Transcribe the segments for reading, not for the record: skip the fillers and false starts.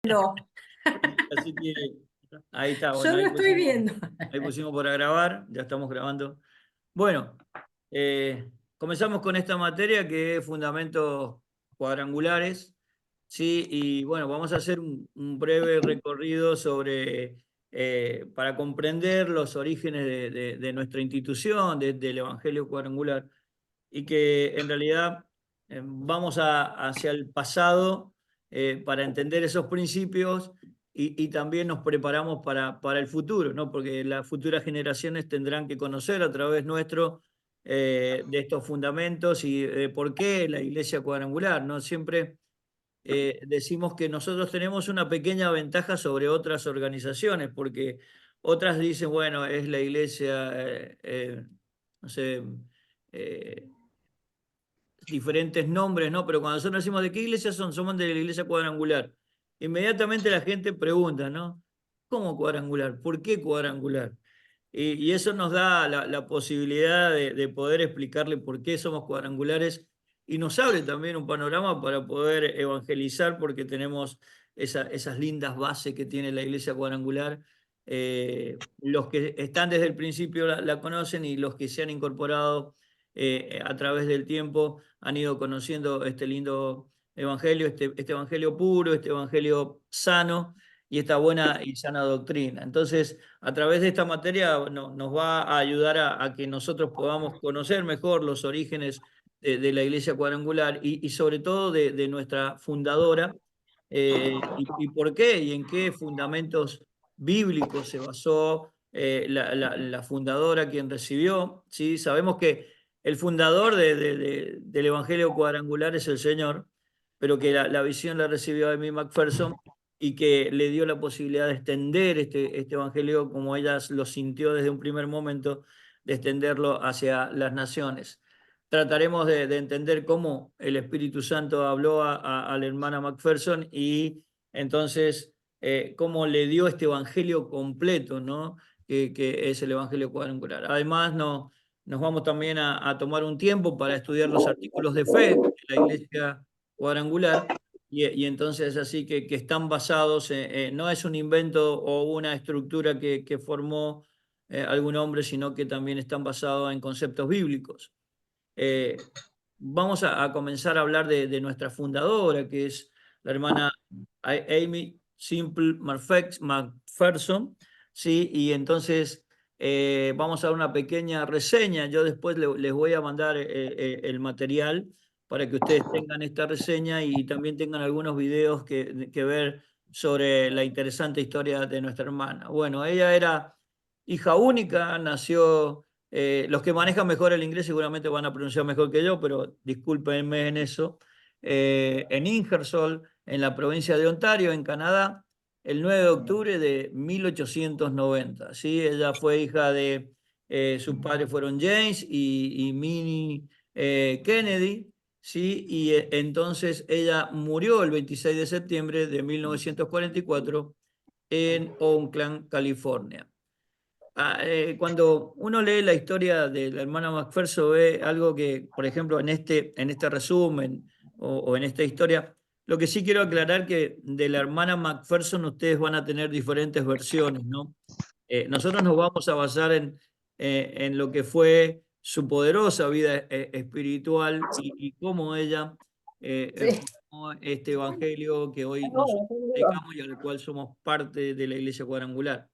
No, Así que ahí está, yo bueno, lo estoy viendo. ahí pusimos para grabar, ya estamos grabando. Bueno, comenzamos con esta materia que es fundamentos cuadrangulares, ¿sí? Y bueno, vamos a hacer un breve recorrido para comprender los orígenes de nuestra institución, del Evangelio cuadrangular, y que en realidad vamos hacia el pasado para entender esos principios y también nos preparamos para el futuro, ¿no? Porque las futuras generaciones tendrán que conocer a través nuestro de estos fundamentos y de por qué la iglesia cuadrangular, ¿no? Siempre decimos que nosotros tenemos una pequeña ventaja sobre otras organizaciones, porque otras dicen, bueno, es la iglesia, no sé, eh, diferentes nombres, ¿no? Pero cuando nosotros decimos de qué iglesia son, somos de la iglesia cuadrangular. Inmediatamente la gente pregunta, ¿no? ¿Cómo cuadrangular? ¿Por qué cuadrangular? Y eso nos da la posibilidad de poder explicarle por qué somos cuadrangulares y nos abre también un panorama para poder evangelizar porque tenemos esas lindas bases que tiene la iglesia cuadrangular. Los que están desde el principio la conocen y los que se han incorporado a través del tiempo han ido conociendo este lindo evangelio, este evangelio puro, este evangelio sano y esta buena y sana doctrina. Entonces, a través de esta materia nos va a ayudar a que nosotros podamos conocer mejor los orígenes de la iglesia cuadrangular y sobre todo de nuestra fundadora, y por qué y en qué fundamentos bíblicos se basó la fundadora quien recibió. ¿Sí? Sabemos que el fundador del Evangelio cuadrangular es el Señor, pero que la visión la recibió Amy McPherson y que le dio la posibilidad de extender este Evangelio como ella lo sintió desde un primer momento, de extenderlo hacia las naciones. Trataremos de entender cómo el Espíritu Santo habló a la hermana McPherson y entonces cómo le dio este Evangelio completo, ¿no? Que es el Evangelio cuadrangular. Además, nos vamos también a tomar un tiempo para estudiar los artículos de fe de la Iglesia cuadrangular y entonces así que están basados, no es un invento o una estructura que formó algún hombre, sino que también están basados en conceptos bíblicos. Eh, Vamos a comenzar a hablar de nuestra fundadora, que es la hermana Amy Simple McPherson, ¿sí? Y entonces vamos a dar una pequeña reseña. Yo después les voy a mandar el material para que ustedes tengan esta reseña y también tengan algunos videos que ver sobre la interesante historia de nuestra hermana. Bueno, ella era hija única, nació los que manejan mejor el inglés seguramente van a pronunciar mejor que yo, pero discúlpenme en eso. En Ingersoll, en la provincia de Ontario, en Canadá, el 9 de octubre de 1890. ¿Sí? Ella fue hija de, sus padres fueron James y Minnie Kennedy. ¿Sí? Y entonces ella murió el 26 de septiembre de 1944 en Oakland, California. Cuando uno lee la historia de la hermana McPherson ve algo que, por ejemplo, en este resumen o en esta historia, lo que sí quiero aclarar que de la hermana McPherson ustedes van a tener diferentes versiones, ¿no? Nosotros nos vamos a basar en lo que fue su poderosa vida espiritual y cómo ella Sí. formó este evangelio que hoy nosotros predicamos y al cual somos parte de la iglesia cuadrangular.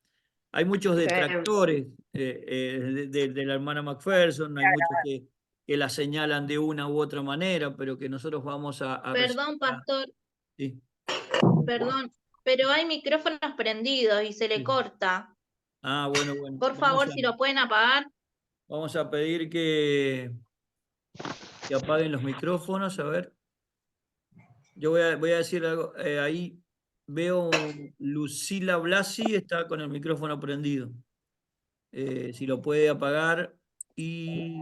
Hay muchos detractores de la hermana McPherson, hay muchos que la señalan de una u otra manera, pero que nosotros vamos a Perdón, resaltar. pastor, Sí, perdón, pero hay micrófonos prendidos y se le sí. corta. Ah, bueno, bueno. Por favor, si lo pueden apagar. Vamos a pedir que apaguen los micrófonos. A ver, yo voy a decir algo. Ahí veo Lucila Blasi, está con el micrófono prendido. Si lo puede apagar y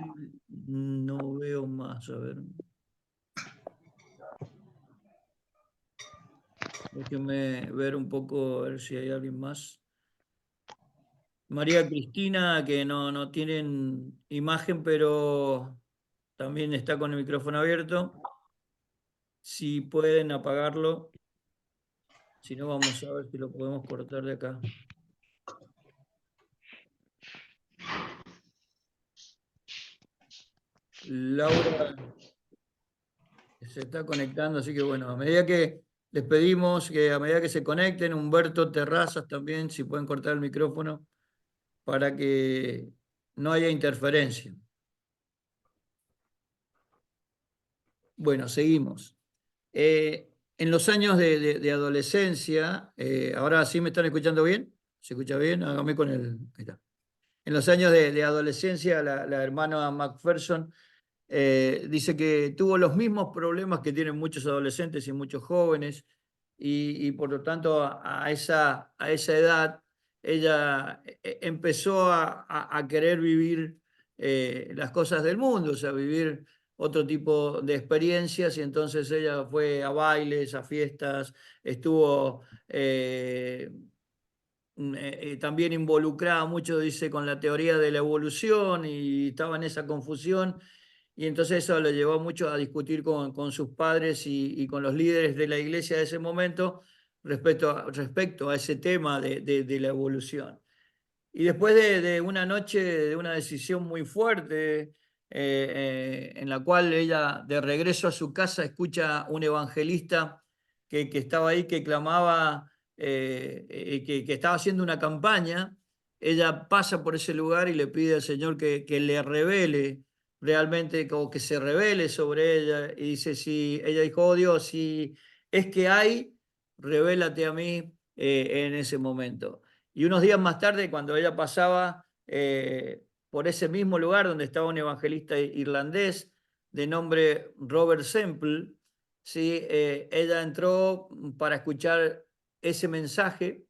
no veo más. A ver, déjenme ver un poco, a ver si hay alguien más. María Cristina, que no tienen imagen, pero también está con el micrófono abierto. Si pueden apagarlo. Si no, vamos a ver si lo podemos cortar de acá. Laura se está conectando, así que bueno, a medida que les pedimos que a medida que se conecten, Humberto Terrazas también, si pueden cortar el micrófono para que no haya interferencia. Bueno, seguimos. En los años de adolescencia, ahora sí me están escuchando bien, ¿se escucha bien? Hágame con el... Ahí está. En los años de adolescencia, la hermana McPherson dice que tuvo los mismos problemas que tienen muchos adolescentes y muchos jóvenes, y por lo tanto a esa edad ella empezó a querer vivir las cosas del mundo, o sea, vivir otro tipo de experiencias, y entonces ella fue a bailes, a fiestas, estuvo también involucrada mucho, dice, con la teoría de la evolución, y estaba en esa confusión. Y entonces eso le llevó mucho a discutir con sus padres y con los líderes de la iglesia de ese momento respecto a ese tema de la evolución. Y después de una noche, de una decisión muy fuerte, en la cual ella de regreso a su casa escucha un evangelista que estaba ahí, que clamaba, que estaba haciendo una campaña, ella pasa por ese lugar y le pide al Señor que le revele realmente, como que se revele sobre ella, y dice, si ella dijo, oh Dios, si es que hay, revélate a mí en ese momento. Y unos días más tarde, cuando ella pasaba por ese mismo lugar donde estaba un evangelista irlandés de nombre Robert Semple, ¿sí? Ella entró para escuchar ese mensaje,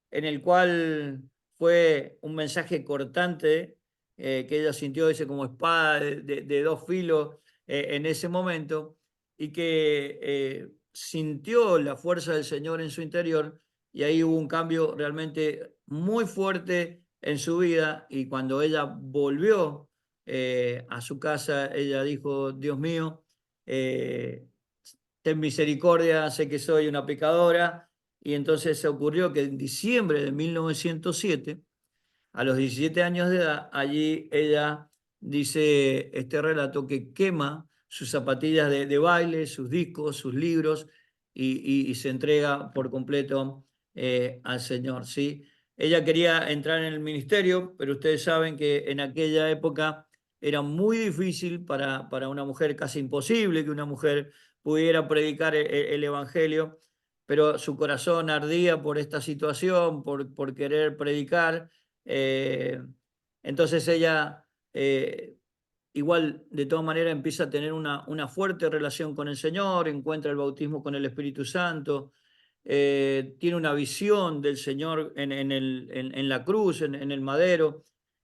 en el cual fue un mensaje cortante, que ella sintió, dice, como espada de dos filos en ese momento, y que sintió la fuerza del Señor en su interior, y ahí hubo un cambio realmente muy fuerte en su vida. Y cuando ella volvió a su casa, ella dijo, Dios mío, eh, ten misericordia, sé que soy una pecadora. Y entonces se ocurrió que en diciembre de 1907, a los 17 años de edad, allí ella dice este relato, que quema sus zapatillas de baile, sus discos, sus libros, y se entrega por completo al Señor, ¿sí? Ella quería entrar en el ministerio, pero ustedes saben que en aquella época era muy difícil para una mujer, casi imposible que una mujer pudiera predicar el Evangelio, pero su corazón ardía por esta situación, por querer predicar. eh, entonces ella, igual, de todas maneras, empieza a tener una fuerte relación con el Señor, encuentra el bautismo con el Espíritu Santo, tiene una visión del Señor en la cruz, en el madero.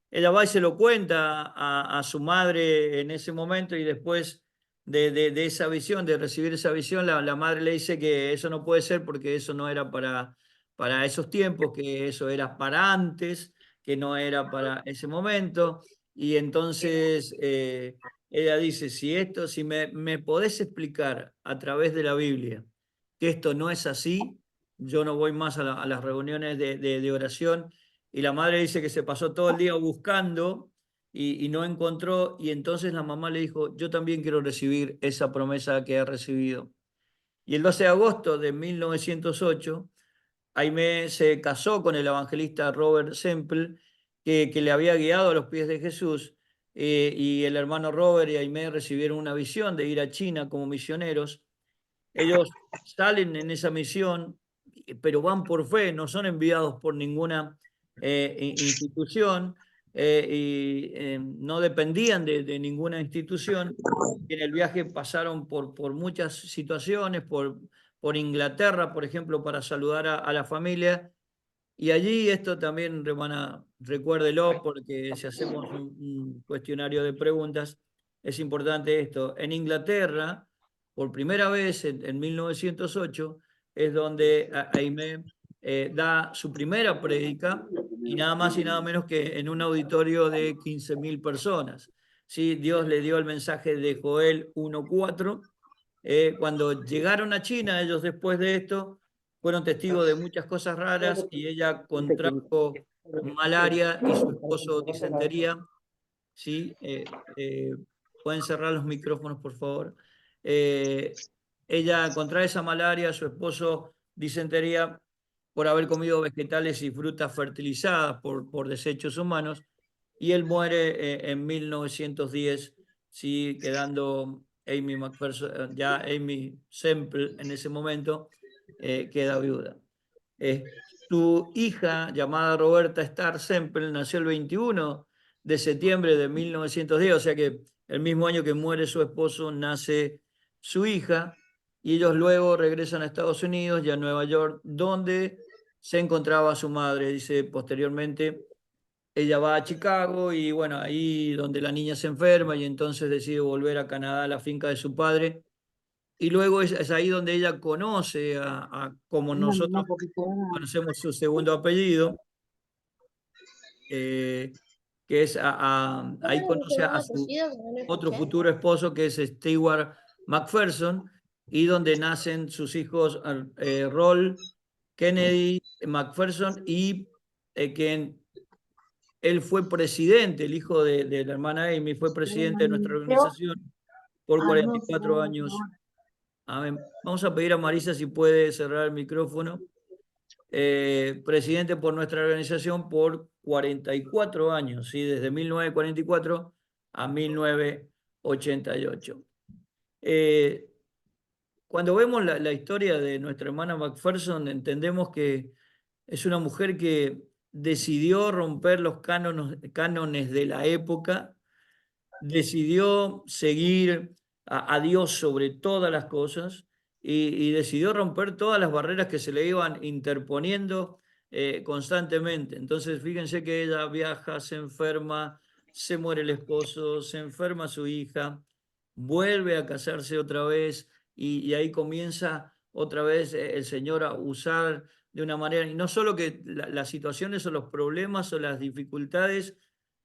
Ella va y se lo cuenta a su madre en ese momento, y después de esa visión, de recibir esa visión, la madre le dice que eso no puede ser, porque eso no era para esos tiempos, que eso era para antes, que no era para ese momento. Y entonces ella dice, si me podés explicar a través de la Biblia que esto no es así, yo no voy más a las reuniones de oración. Y la madre dice que se pasó todo el día buscando y no encontró, y entonces la mamá le dijo, yo también quiero recibir esa promesa que he recibido. Y el 12 de agosto de 1908, Aimé se casó con el evangelista Robert Semple, que le había guiado a los pies de Jesús, y el hermano Robert y Aimé recibieron una visión de ir a China como misioneros. Ellos salen en esa misión, pero van por fe, no son enviados por ninguna institución, y no dependían de ninguna institución. En el viaje pasaron por muchas situaciones, por Inglaterra, por ejemplo, para saludar a la familia. Y allí, esto también, hermana, recuérdelo, porque si hacemos un cuestionario de preguntas, es importante esto. En Inglaterra, por primera vez en 1908, es donde Aimé da su primera prédica, y nada más y nada menos que en un auditorio de 15.000 personas. ¿Sí? Dios le dio el mensaje de Joel 1:4. Cuando llegaron a China, ellos, después de esto, fueron testigos de muchas cosas raras y ella contrajo malaria y su esposo disentería. ¿Sí? Pueden cerrar los micrófonos, por favor. Ella contrae esa malaria, su esposo disentería por haber comido vegetales y frutas fertilizadas por desechos humanos, y él muere en 1910, ¿sí? Quedando Amy McPherson, ya Amy Semple en ese momento, queda viuda. Su hija, llamada Roberta Starr Semple, nació el 21 de septiembre de 1910, o sea que el mismo año que muere su esposo, nace su hija, y ellos luego regresan a Estados Unidos y a Nueva York, donde se encontraba su madre. Dice, posteriormente, ella va a Chicago y bueno, ahí donde la niña se enferma y entonces decide volver a Canadá, a la finca de su padre. Y luego es ahí donde ella conoce como nosotros conocemos su segundo apellido, que es ahí ¿Tiene un conoce segundo a su apellido que no lo otro escuché? futuro esposo, que es Stewart McPherson, y donde nacen sus hijos Roll Kennedy McPherson, y que él fue presidente, el hijo de la hermana Amy, fue presidente de nuestra organización por 44 años. Amén. Vamos a pedir a Marisa si puede cerrar el micrófono. Presidente por nuestra organización por 44 años, ¿sí? Desde 1944 a 1988. Cuando vemos la historia de nuestra hermana McPherson, entendemos que es una mujer que decidió romper los cánones de la época, decidió seguir a Dios sobre todas las cosas, y decidió romper todas las barreras que se le iban interponiendo constantemente. Entonces, fíjense que ella viaja, se enferma, se muere el esposo, se enferma su hija, vuelve a casarse otra vez, y ahí comienza otra vez el Señor a usar de una manera, y no solo que las situaciones o los problemas o las dificultades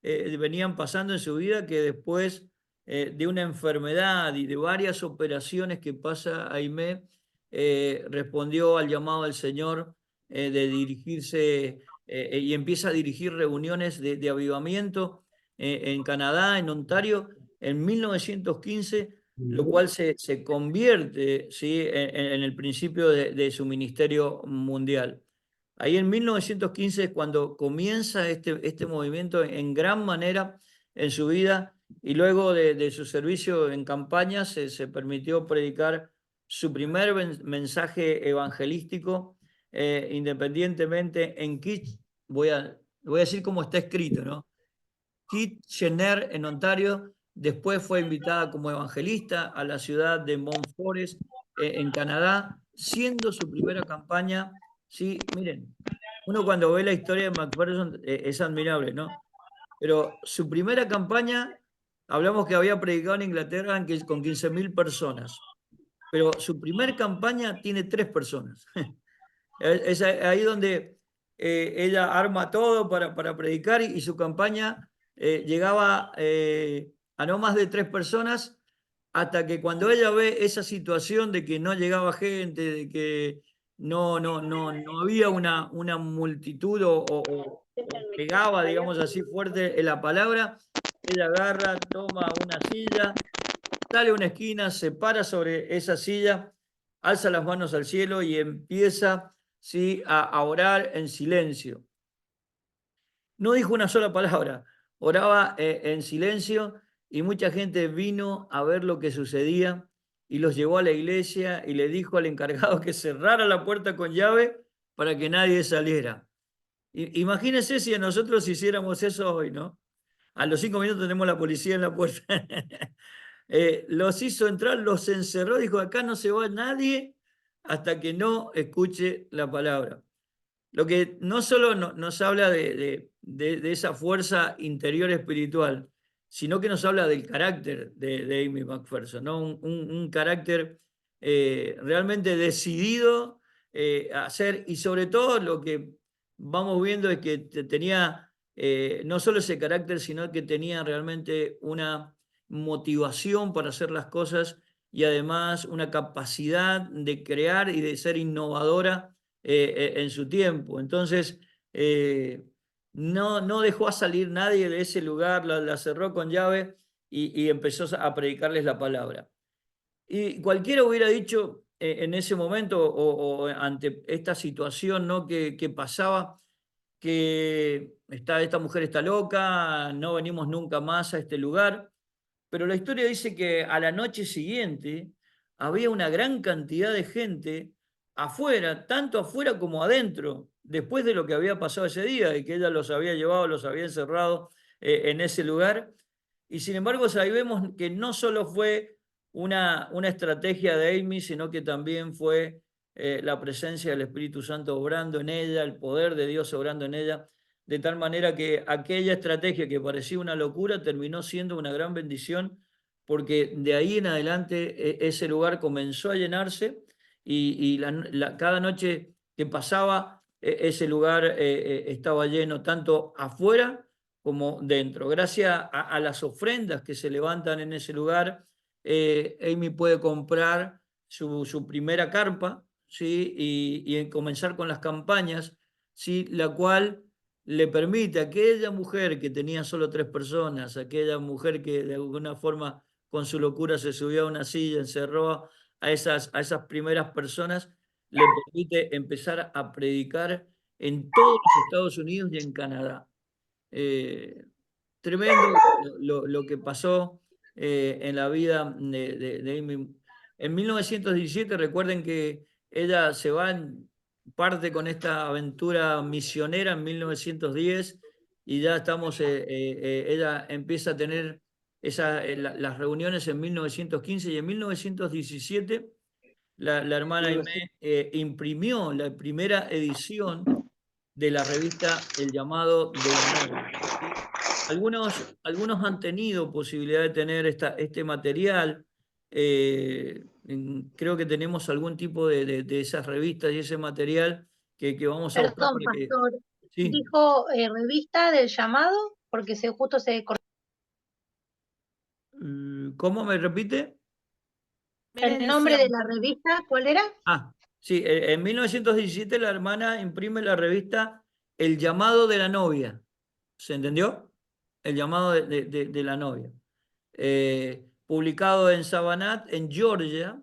venían pasando en su vida, que después de una enfermedad y de varias operaciones que pasa Aimé, respondió al llamado del Señor de dirigirse, y empieza a dirigir reuniones de avivamiento en Canadá, en Ontario, en 1915, lo cual se convierte, ¿sí? en el principio de su ministerio mundial. Ahí en 1915 es cuando comienza este movimiento en gran manera en su vida, y luego de su servicio en campaña se permitió predicar su primer mensaje evangelístico independientemente en voy a decir cómo está escrito, ¿no? Kitchener, en Ontario. Después fue invitada como evangelista a la ciudad de Mount Forest, en Canadá, siendo su primera campaña. Sí, miren, uno cuando ve la historia de McPherson es admirable, ¿no? Pero su primera campaña, hablamos que había predicado en Inglaterra con 15.000 personas, pero su primera campaña tiene 3 personas. Es ahí donde ella arma todo para predicar, y su campaña llegaba a no más de 3 personas, hasta que cuando ella ve esa situación de que no llegaba gente, de que no había una multitud o pegaba, digamos así, fuerte en la palabra, ella agarra, toma una silla, sale a una esquina, se para sobre esa silla, alza las manos al cielo y empieza, ¿sí? a orar en silencio. No dijo una sola palabra, oraba en silencio, y mucha gente vino a ver lo que sucedía y los llevó a la iglesia y le dijo al encargado que cerrara la puerta con llave para que nadie saliera. Imagínense si a nosotros hiciéramos eso hoy, ¿no? A los 5 minutos tenemos la policía en la puerta. Los hizo entrar, los encerró, dijo, acá no se va nadie hasta que no escuche la palabra. Lo que no solo nos habla de esa fuerza interior espiritual, sino que nos habla del carácter de Amy McPherson, ¿no? Un carácter realmente decidido a hacer, y sobre todo lo que vamos viendo es que tenía no solo ese carácter, sino que tenía realmente una motivación para hacer las cosas, y además una capacidad de crear y de ser innovadora en su tiempo. Entonces, no dejó a salir nadie de ese lugar, la cerró con llave y empezó a predicarles la palabra. Y cualquiera hubiera dicho en ese momento o ante esta situación, ¿no? que pasaba, que esta mujer está loca, no venimos nunca más a este lugar. Pero la historia dice que a la noche siguiente había una gran cantidad de gente afuera, tanto afuera como adentro, después de lo que había pasado ese día y que ella los había llevado, los había encerrado en ese lugar. Y sin embargo, sabemos que no solo fue una estrategia de Amy, sino que también fue la presencia del Espíritu Santo obrando en ella, el poder de Dios obrando en ella, de tal manera que aquella estrategia que parecía una locura terminó siendo una gran bendición, porque de ahí en adelante ese lugar comenzó a llenarse y cada noche que pasaba ese lugar estaba lleno tanto afuera como dentro. Gracias a las ofrendas que se levantan en ese lugar, Amy puede comprar su primera carpa, ¿sí? Y comenzar con las campañas, ¿sí? La cual le permite a aquella mujer que tenía solo 3 personas, aquella mujer que de alguna forma con su locura se subió a una silla, encerró a esas primeras personas, le permite empezar a predicar en todos los Estados Unidos y en Canadá. Eh, Tremendo lo que pasó en la vida de Amy. En 1917, recuerden que ella se va en parte con esta aventura misionera en 1910 y ya estamos, ella empieza a tener las reuniones en 1915 y en 1917 la hermana Aimé imprimió la primera edición de la revista El Llamado de la Novia, ¿sí? Algunos han tenido posibilidad de tener este material. Creo que tenemos algún tipo de esas revistas y ese material que vamos a buscar Perdón, para que... pastor. Sí. Dijo revista del llamado, porque justo se cortó. ¿Cómo me repite? ¿El nombre de la revista cuál era? Sí, en 1917 la hermana imprime la revista El Llamado de la Novia. ¿Se entendió? El Llamado de la Novia. Publicado en Savannah, en Georgia,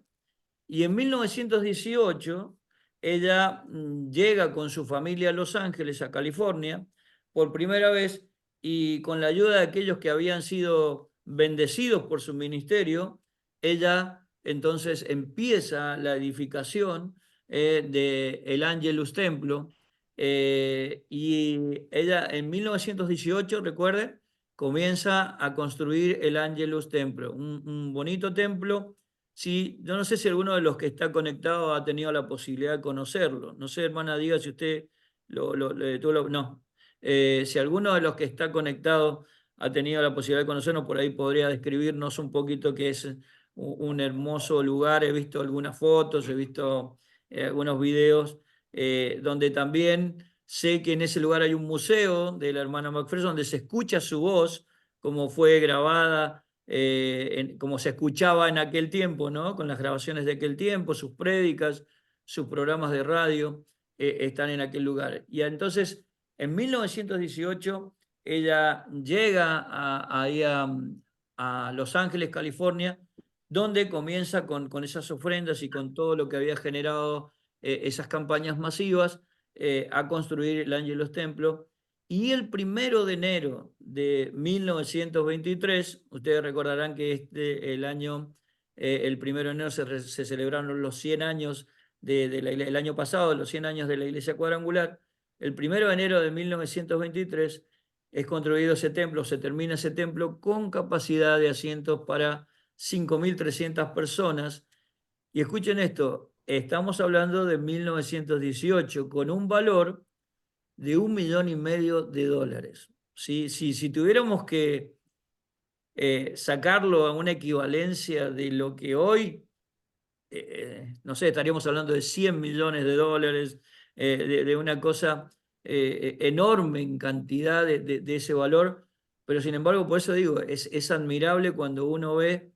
y en 1918 ella llega con su familia a Los Ángeles, a California, por primera vez, y con la ayuda de aquellos que habían sido bendecidos por su ministerio, ella entonces empieza la edificación del Angelus Templo, y ella en 1918, recuerden, comienza a construir el Angelus Templo, un bonito templo. Sí, yo no sé si alguno de los que está conectado ha tenido la posibilidad de conocerlo. No sé, hermana, diga si usted no. Si alguno de los que está conectado ha tenido la posibilidad de conocernos, por ahí podría describirnos un poquito qué es un hermoso lugar. He visto algunas fotos, he visto algunos videos, donde también sé que en ese lugar hay un museo de la hermana McPherson donde se escucha su voz, como fue grabada, como se escuchaba en aquel tiempo, ¿no? Con las grabaciones de aquel tiempo, sus prédicas, sus programas de radio, están en aquel lugar. Y entonces, en 1918, ella llega ahí a Los Ángeles, California, donde comienza con esas ofrendas y con todo lo que había generado esas campañas masivas, a construir el Ángelos Templo. Y el 1 de enero de 1923, ustedes recordarán que el año, el 1 de enero se celebraron los 100 años el año pasado, los 100 años de la Iglesia Cuadrangular. El 1 de enero de 1923 es construido ese templo, se termina ese templo con capacidad de asientos para 5.300 personas. Y escuchen esto, estamos hablando de 1918, con un valor de $1,500,000. Si tuviéramos que sacarlo a una equivalencia de lo que hoy, no sé, estaríamos hablando de $100 millones, de una cosa enorme en cantidad de ese valor, pero sin embargo, por eso digo, es admirable cuando uno ve,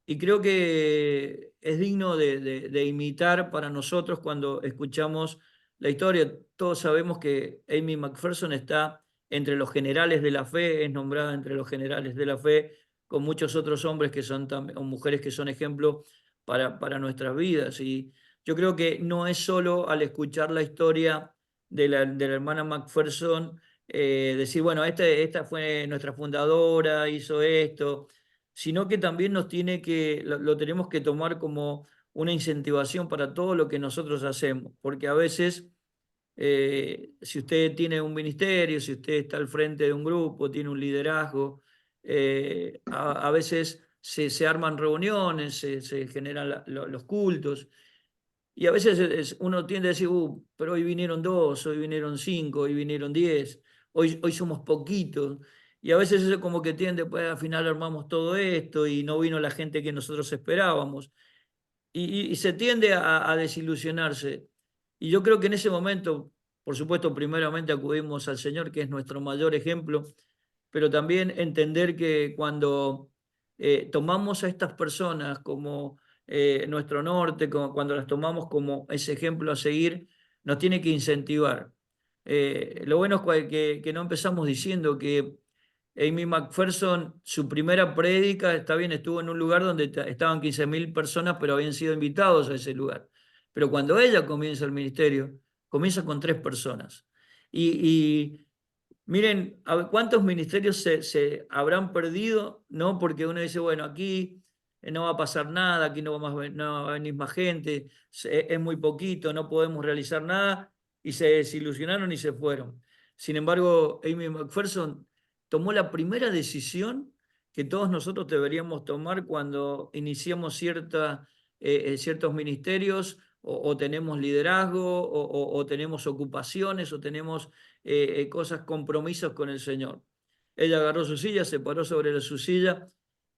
y creo que es digno de imitar para nosotros cuando escuchamos la historia, todos sabemos que Amy McPherson está entre los generales de la fe, es nombrada entre los generales de la fe, con muchos otros hombres que son o mujeres que son ejemplo para nuestras vidas. Y yo creo que no es solo al escuchar la historia de la hermana McPherson, decir, bueno, esta fue nuestra fundadora, hizo esto, sino que también nos tiene que, lo tenemos que tomar como una incentivación para todo lo que nosotros hacemos, porque a veces, si usted tiene un ministerio, si usted está al frente de un grupo, tiene un liderazgo, a veces se arman reuniones, se generan los cultos, y a veces uno tiende a decir, pero hoy vinieron 2, hoy vinieron 5, hoy vinieron 10, hoy somos poquitos. Y a veces eso como que tiende, pues al final armamos todo esto y no vino la gente que nosotros esperábamos. Y se tiende a desilusionarse. Y yo creo que en ese momento, por supuesto, primeramente acudimos al Señor, que es nuestro mayor ejemplo, pero también entender que cuando tomamos a estas personas como nuestro norte, cuando las tomamos como ese ejemplo a seguir, nos tiene que incentivar. Lo bueno es que no empezamos diciendo que Amy McPherson, su primera prédica, está bien, estuvo en un lugar donde estaban 15.000 personas, pero habían sido invitados a ese lugar. Pero cuando ella comienza el ministerio, comienza con 3 personas. Y miren, a ver, ¿cuántos ministerios se habrán perdido? ¿No? Porque uno dice, bueno, aquí no va a pasar nada, aquí no va a venir más gente, es muy poquito, no podemos realizar nada, y se desilusionaron y se fueron. Sin embargo, Amy McPherson tomó la primera decisión que todos nosotros deberíamos tomar cuando iniciamos ciertos ministerios o tenemos liderazgo o tenemos ocupaciones o tenemos cosas, compromisos con el Señor. Ella agarró su silla, se paró sobre su silla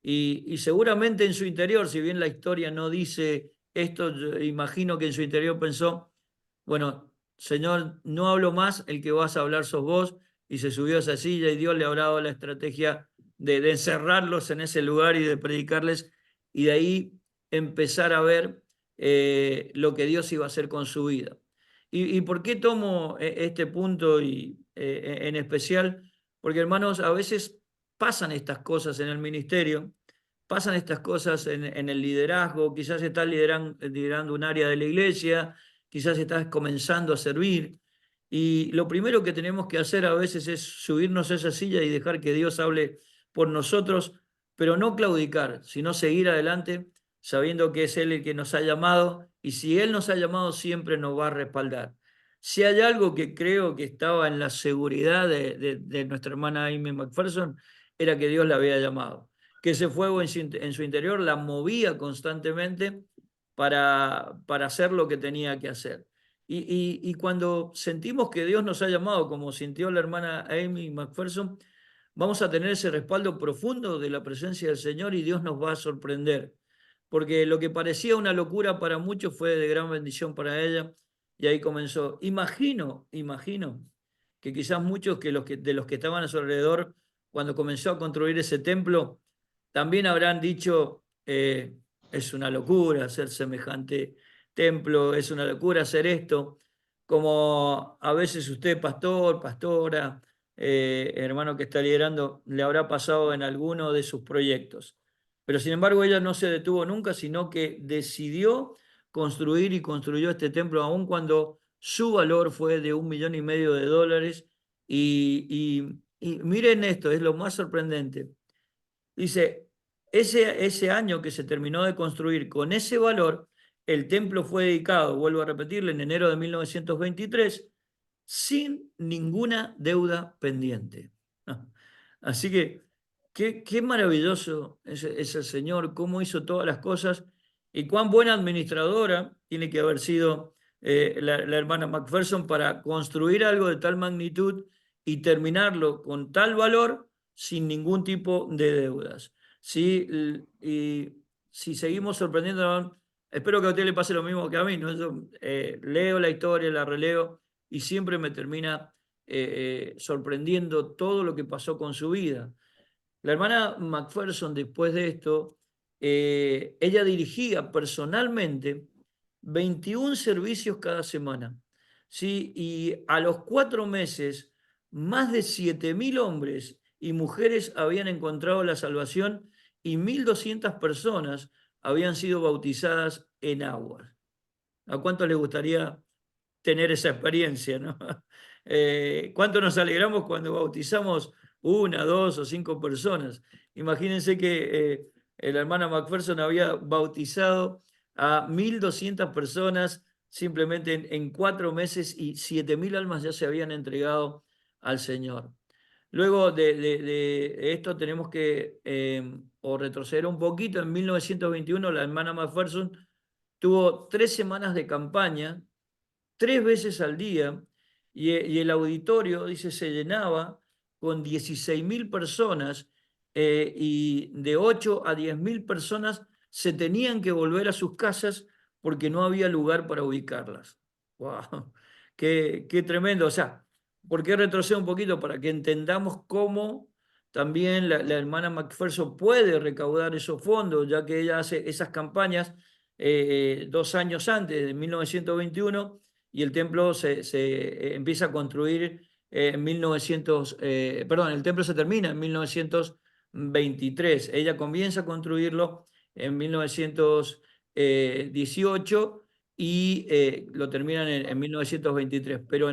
y seguramente en su interior, si bien la historia no dice esto, yo imagino que en su interior pensó, bueno, Señor, no hablo más, el que vas a hablar sos vos, y se subió a esa silla y Dios le habrá dado la estrategia de encerrarlos en ese lugar y de predicarles y de ahí empezar a ver lo que Dios iba a hacer con su vida. ¿Y por qué tomo este punto en especial? Porque hermanos, a veces pasan estas cosas en el ministerio, pasan estas cosas en el liderazgo, quizás estás liderando un área de la iglesia, quizás estás comenzando a servir, y lo primero que tenemos que hacer a veces es subirnos a esa silla y dejar que Dios hable por nosotros, pero no claudicar, sino seguir adelante sabiendo que es Él el que nos ha llamado, y si Él nos ha llamado siempre nos va a respaldar. Si hay algo que creo que estaba en la seguridad de nuestra hermana Amy McPherson, era que Dios la había llamado, que ese fuego en su interior la movía constantemente para hacer lo que tenía que hacer. Y cuando sentimos que Dios nos ha llamado, como sintió la hermana Amy McPherson, vamos a tener ese respaldo profundo de la presencia del Señor y Dios nos va a sorprender. Porque lo que parecía una locura para muchos fue de gran bendición para ella. Y ahí comenzó. Imagino que quizás muchos de los que estaban a su alrededor, cuando comenzó a construir ese templo, también habrán dicho, es una locura hacer semejante templo, es una locura hacer esto, como a veces usted, pastor, pastora, hermano que está liderando, le habrá pasado en alguno de sus proyectos. Pero sin embargo ella no se detuvo nunca, sino que decidió construir y construyó este templo, aun cuando su valor fue de $1,500,000. Y miren esto, es lo más sorprendente. Dice, ese año que se terminó de construir con ese valor, el templo fue dedicado, vuelvo a repetirle, en enero de 1923, sin ninguna deuda pendiente. Así que qué maravilloso es el Señor, cómo hizo todas las cosas y cuán buena administradora tiene que haber sido la hermana McPherson para construir algo de tal magnitud y terminarlo con tal valor sin ningún tipo de deudas. ¿Sí? Y si seguimos sorprendiendo, espero que a usted le pase lo mismo que a mí, ¿no? Yo leo la historia, la releo y siempre me termina sorprendiendo todo lo que pasó con su vida. La hermana McPherson, después de esto, ella dirigía personalmente 21 servicios cada semana. ¿sí? Y a los 4 meses, más de 7.000 hombres y mujeres habían encontrado la salvación y 1.200 personas habían sido bautizadas en aguas. ¿A cuánto les gustaría tener esa experiencia, ¿no? ¿Cuánto nos alegramos cuando bautizamos 1, 2 o 5 personas? Imagínense que la hermana Macpherson había bautizado a 1.200 personas simplemente en 4 meses y 7.000 almas ya se habían entregado al Señor. Luego de esto tenemos que o retroceder un poquito. En 1921 la hermana Macpherson tuvo 3 semanas de campaña, 3 veces al día, y el auditorio, dice, se llenaba con 16.000 personas, y de 8 a 10.000 personas se tenían que volver a sus casas porque no había lugar para ubicarlas. ¡Wow! Qué tremendo. O sea, ¿por qué retrocedo un poquito? Para que entendamos cómo también la hermana Macpherson puede recaudar esos fondos, ya que ella hace esas campañas 2 años antes, de 1921, y el templo se empieza a construir en 1900, perdón, el templo se termina en 1923. Ella comienza a construirlo en 1918 y lo terminan en 1923. Pero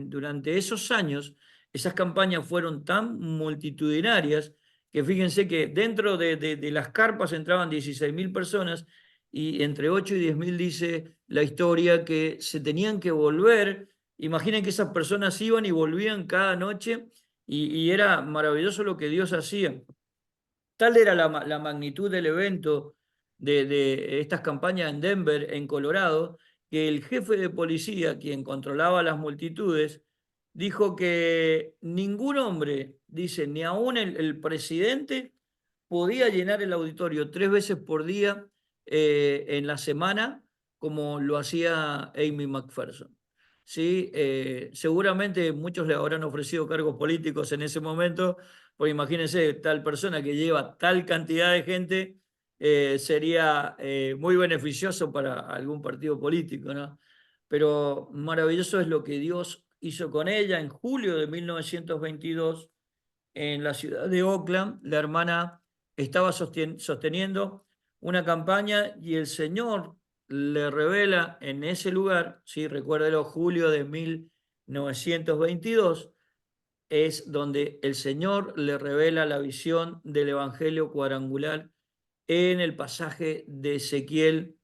durante esos años, esas campañas fueron tan multitudinarias que fíjense que dentro de las carpas entraban 16.000 personas y entre 8 y 10.000 dice la historia que se tenían que volver. Imaginen que esas personas iban y volvían cada noche y era maravilloso lo que Dios hacía. Tal era la magnitud del evento de estas campañas en Denver, en Colorado, que el jefe de policía, quien controlaba las multitudes, dijo que ningún hombre, dice, ni aún el presidente, podía llenar el auditorio 3 veces por día en la semana, como lo hacía Amy Macpherson. ¿Sí? Seguramente muchos le habrán ofrecido cargos políticos en ese momento, porque imagínense, tal persona que lleva tal cantidad de gente sería muy beneficioso para algún partido político, ¿no? Pero maravilloso es lo que Dios hizo con ella. En julio de 1922, en la ciudad de Oakland, la hermana estaba sosteniendo una campaña y el Señor le revela en ese lugar, ¿sí? Recuérdelo, julio de 1922, es donde el Señor le revela la visión del Evangelio cuadrangular en el pasaje de Ezequiel,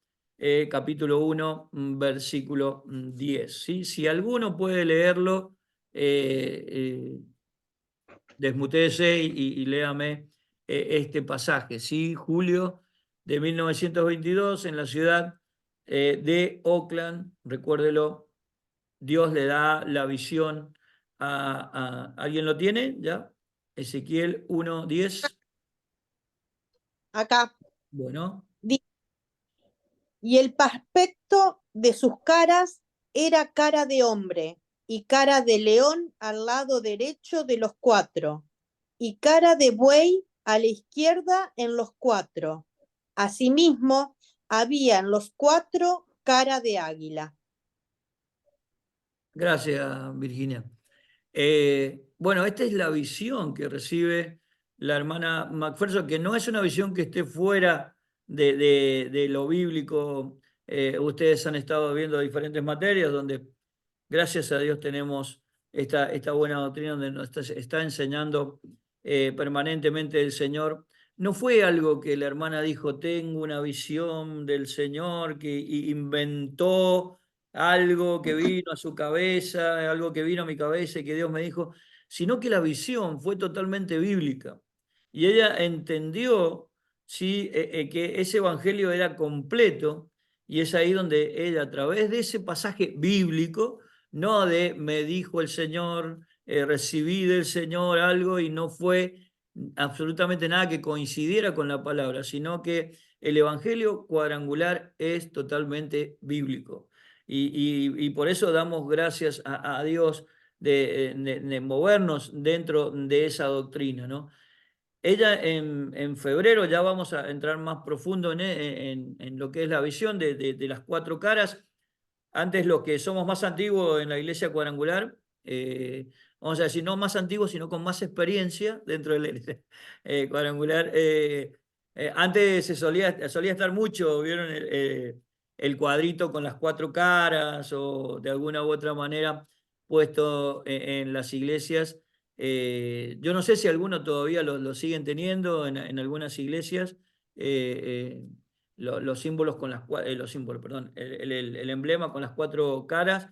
capítulo 1, versículo 10. ¿Sí? Si alguno puede leerlo, desmutéese y léame este pasaje. ¿Sí? Julio de 1922, en la ciudad de Oakland, recuérdelo, Dios le da la visión ¿alguien lo tiene ya? Ezequiel 1:10. Acá. Bueno. Y el aspecto de sus caras era cara de hombre, y cara de león al lado derecho de los 4, y cara de buey a la izquierda en los 4. Asimismo, había en los 4 cara de águila. Gracias, Virginia. Bueno, esta es la visión que recibe la hermana Macpherson, que no es una visión que esté fuera de lo bíblico. Ustedes han estado viendo diferentes materias donde, gracias a Dios, tenemos esta buena doctrina donde nos está enseñando permanentemente el Señor. No fue algo que la hermana dijo, tengo una visión del Señor, que inventó algo que vino a su cabeza, algo que vino a mi cabeza y que Dios me dijo, sino que la visión fue totalmente bíblica. Y ella entendió, ¿sí? Que ese evangelio era completo, y es ahí donde ella, a través de ese pasaje bíblico, no de me dijo el Señor, recibí del Señor algo y no fue absolutamente nada que coincidiera con la palabra, sino que el evangelio cuadrangular es totalmente bíblico. Y por eso damos gracias a Dios de movernos dentro de esa doctrina, ¿no? Ella en febrero, ya vamos a entrar más profundo en lo que es la visión de las 4 caras, Antes los que somos más antiguos en la iglesia cuadrangular, vamos a decir, no más antiguos, sino con más experiencia dentro de la iglesia cuadrangular. Antes solía estar mucho, ¿vieron? El cuadrito con las 4 caras o de alguna u otra manera puesto en las iglesias. Yo no sé si algunos todavía lo siguen teniendo en algunas iglesias. Los símbolos con los símbolos, perdón, el emblema con las 4 caras.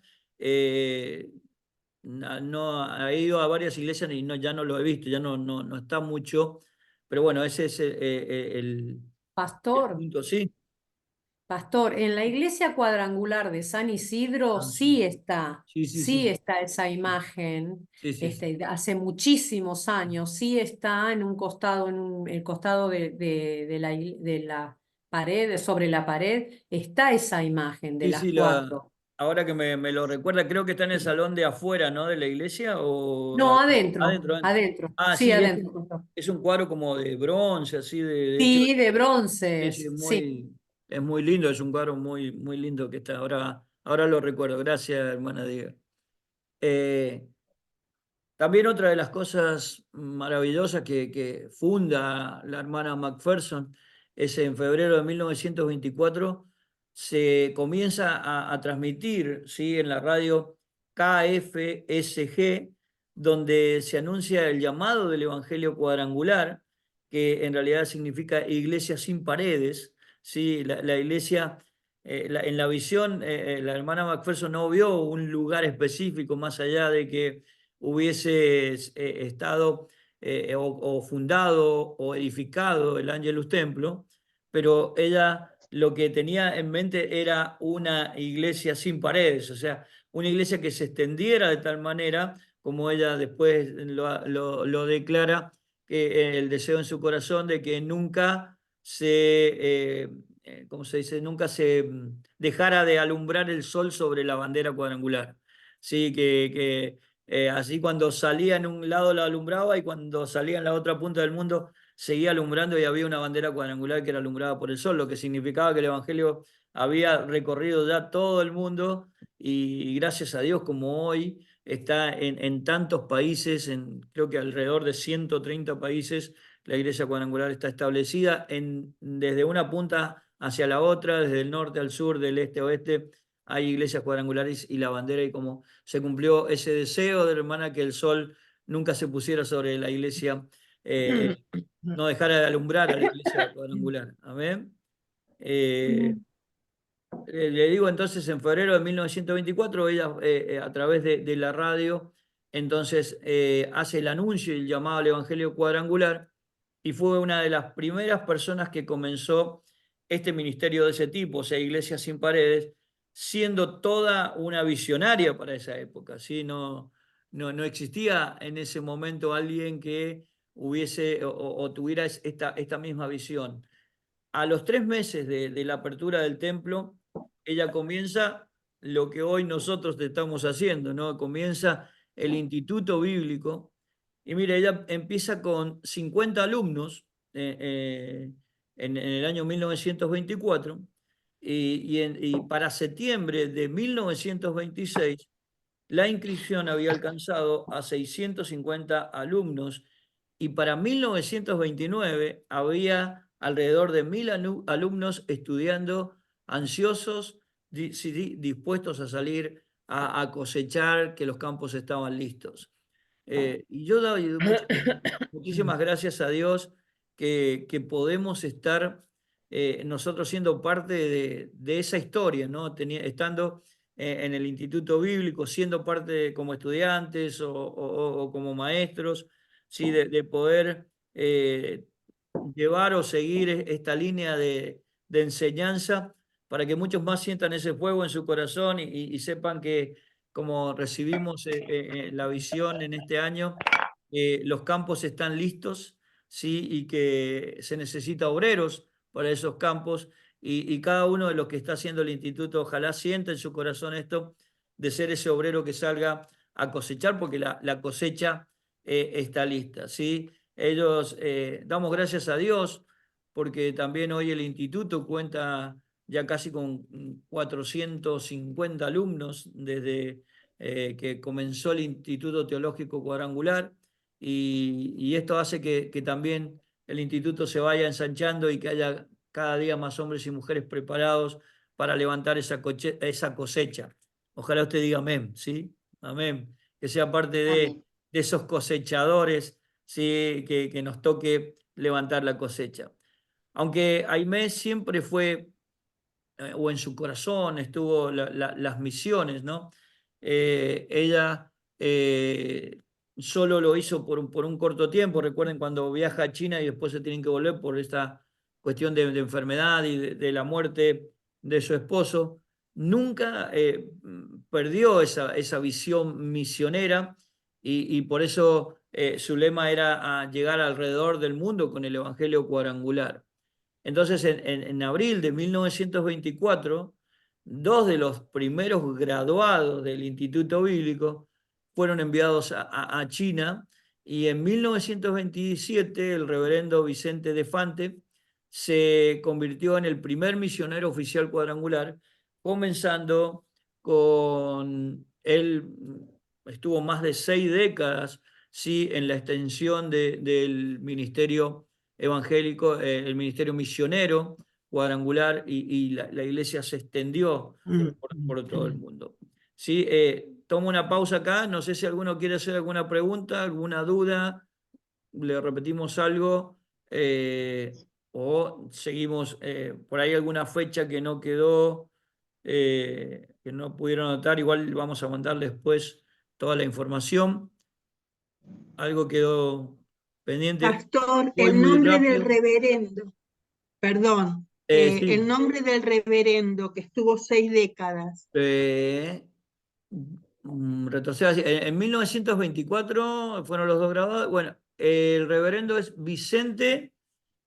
No, he ido a varias iglesias y ya no lo he visto, ya no está mucho. Pero bueno, ese es el Pastor, punto, sí. Pastor, en la iglesia cuadrangular de San Isidro Ah, sí. Sí, sí, sí sí. está esa imagen, Sí, sí, sí. hace muchísimos años, sí está en un costado, el costado de la pared, sobre la pared, está esa imagen de Sí, las sí, 4. ahora que me lo recuerda, creo que está en el salón de afuera, ¿no? De la iglesia o No, adentro, adentro. adentro, Ah, sí, sí, adentro, Pastor. es un cuadro como de bronce, así de hecho. Sí, de Sí, sí, bronces, sí. es muy lindo, es un cuadro muy lindo que está. Ahora lo recuerdo. Gracias, hermana Diego. También otra de las cosas maravillosas que funda la hermana Macpherson es en febrero de 1924 se comienza a transmitir, ¿sí? En la radio KFSG, donde se anuncia el llamado del Evangelio cuadrangular, que en realidad significa iglesia sin paredes, ¿sí? La iglesia, en la visión, la hermana Macpherson no vio un lugar específico más allá de que hubiese estado o fundado o edificado el Angelus Templo, pero ella lo que tenía en mente era una iglesia sin paredes, o sea, una iglesia que se extendiera de tal manera, como ella después lo declara, que el deseo en su corazón de que nunca ¿cómo se dice? Nunca se dejara de alumbrar el sol sobre la bandera cuadrangular. Sí, así cuando salía en un lado la alumbraba y cuando salía en la otra punta del mundo seguía alumbrando y había una bandera cuadrangular que era alumbrada por el sol, lo que significaba que el Evangelio había recorrido ya todo el mundo y gracias a Dios como hoy está en tantos países, creo que alrededor de 130 países, la iglesia cuadrangular está establecida desde una punta hacia la otra, desde el norte al sur, del este a oeste, hay iglesias cuadrangulares y la bandera, y como se cumplió ese deseo de la hermana que el sol nunca se pusiera sobre la iglesia, no dejara de alumbrar a la iglesia cuadrangular. Amén. Le digo entonces, en febrero de 1924, ella a través de la radio, entonces hace el anuncio y el llamado al Evangelio cuadrangular y fue una de las primeras personas que comenzó este ministerio de ese tipo, o sea, Iglesias sin Paredes, siendo toda una visionaria para esa época, ¿sí? No existía en ese momento alguien que hubiese o tuviera esta misma visión. A los 3 meses de la apertura del templo, ella comienza lo que hoy nosotros estamos haciendo, ¿no? Comienza el Instituto Bíblico y mire, ella empieza con 50 alumnos en el año 1924 y para septiembre de 1926 la inscripción había alcanzado a 650 alumnos y para 1929 había alrededor de 1000 alumnos estudiando, ansiosos, dispuestos a salir a cosechar, que los campos estaban listos. Y yo doy muchísimas gracias a Dios que podemos estar nosotros siendo parte de esa historia, ¿no? Estando en el Instituto Bíblico, siendo parte como estudiantes o como maestros, ¿sí? De poder llevar o seguir esta línea de enseñanza para que muchos más sientan ese fuego en su corazón y sepan que como recibimos la visión en este año, los campos están listos, ¿sí? Y que se necesita obreros para esos campos y cada uno de los que está haciendo el instituto ojalá sienta en su corazón esto de ser ese obrero que salga a cosechar porque la cosecha está lista, ¿sí? Damos gracias a Dios porque también hoy el instituto cuenta ya casi con 450 alumnos desde que comenzó el Instituto Teológico Cuadrangular, y esto hace que también el instituto se vaya ensanchando y que haya cada día más hombres y mujeres preparados para levantar esa cosecha. Ojalá usted diga amén, ¿sí? Amén. Que sea parte de esos cosechadores, ¿sí? Que nos toque levantar la cosecha. Aunque Aimé siempre fue, o en su corazón estuvo las misiones, ¿no? Ella solo lo hizo por un corto tiempo. Recuerden cuando viaja a China y después se tienen que volver por esta cuestión de enfermedad y de la muerte de su esposo. Nunca perdió esa visión misionera, y por eso su lema era llegar alrededor del mundo con el Evangelio Cuadrangular. Entonces, en abril de 1924, dos de los primeros graduados del Instituto Bíblico fueron enviados a China, y en 1927 el reverendo Vicente de Fante se convirtió en el primer misionero oficial cuadrangular, comenzando con él. Estuvo más de 6 décadas, ¿sí?, en la extensión del ministerio evangélico, el ministerio misionero cuadrangular, y la iglesia se extendió por todo el mundo. ¿Sí? Tomo una pausa acá, no sé si alguno quiere hacer alguna pregunta, alguna duda, le repetimos algo, o seguimos por ahí alguna fecha que no quedó, que no pudieron anotar. Igual vamos a mandar después toda la información. Algo quedó pendiente. Pastor, Voy el muy nombre del rápido. reverendo, perdón, Sí. el nombre del reverendo que estuvo 6 décadas. Retrocedo así. En 1924 fueron los dos grabados. Bueno, el reverendo es Vicente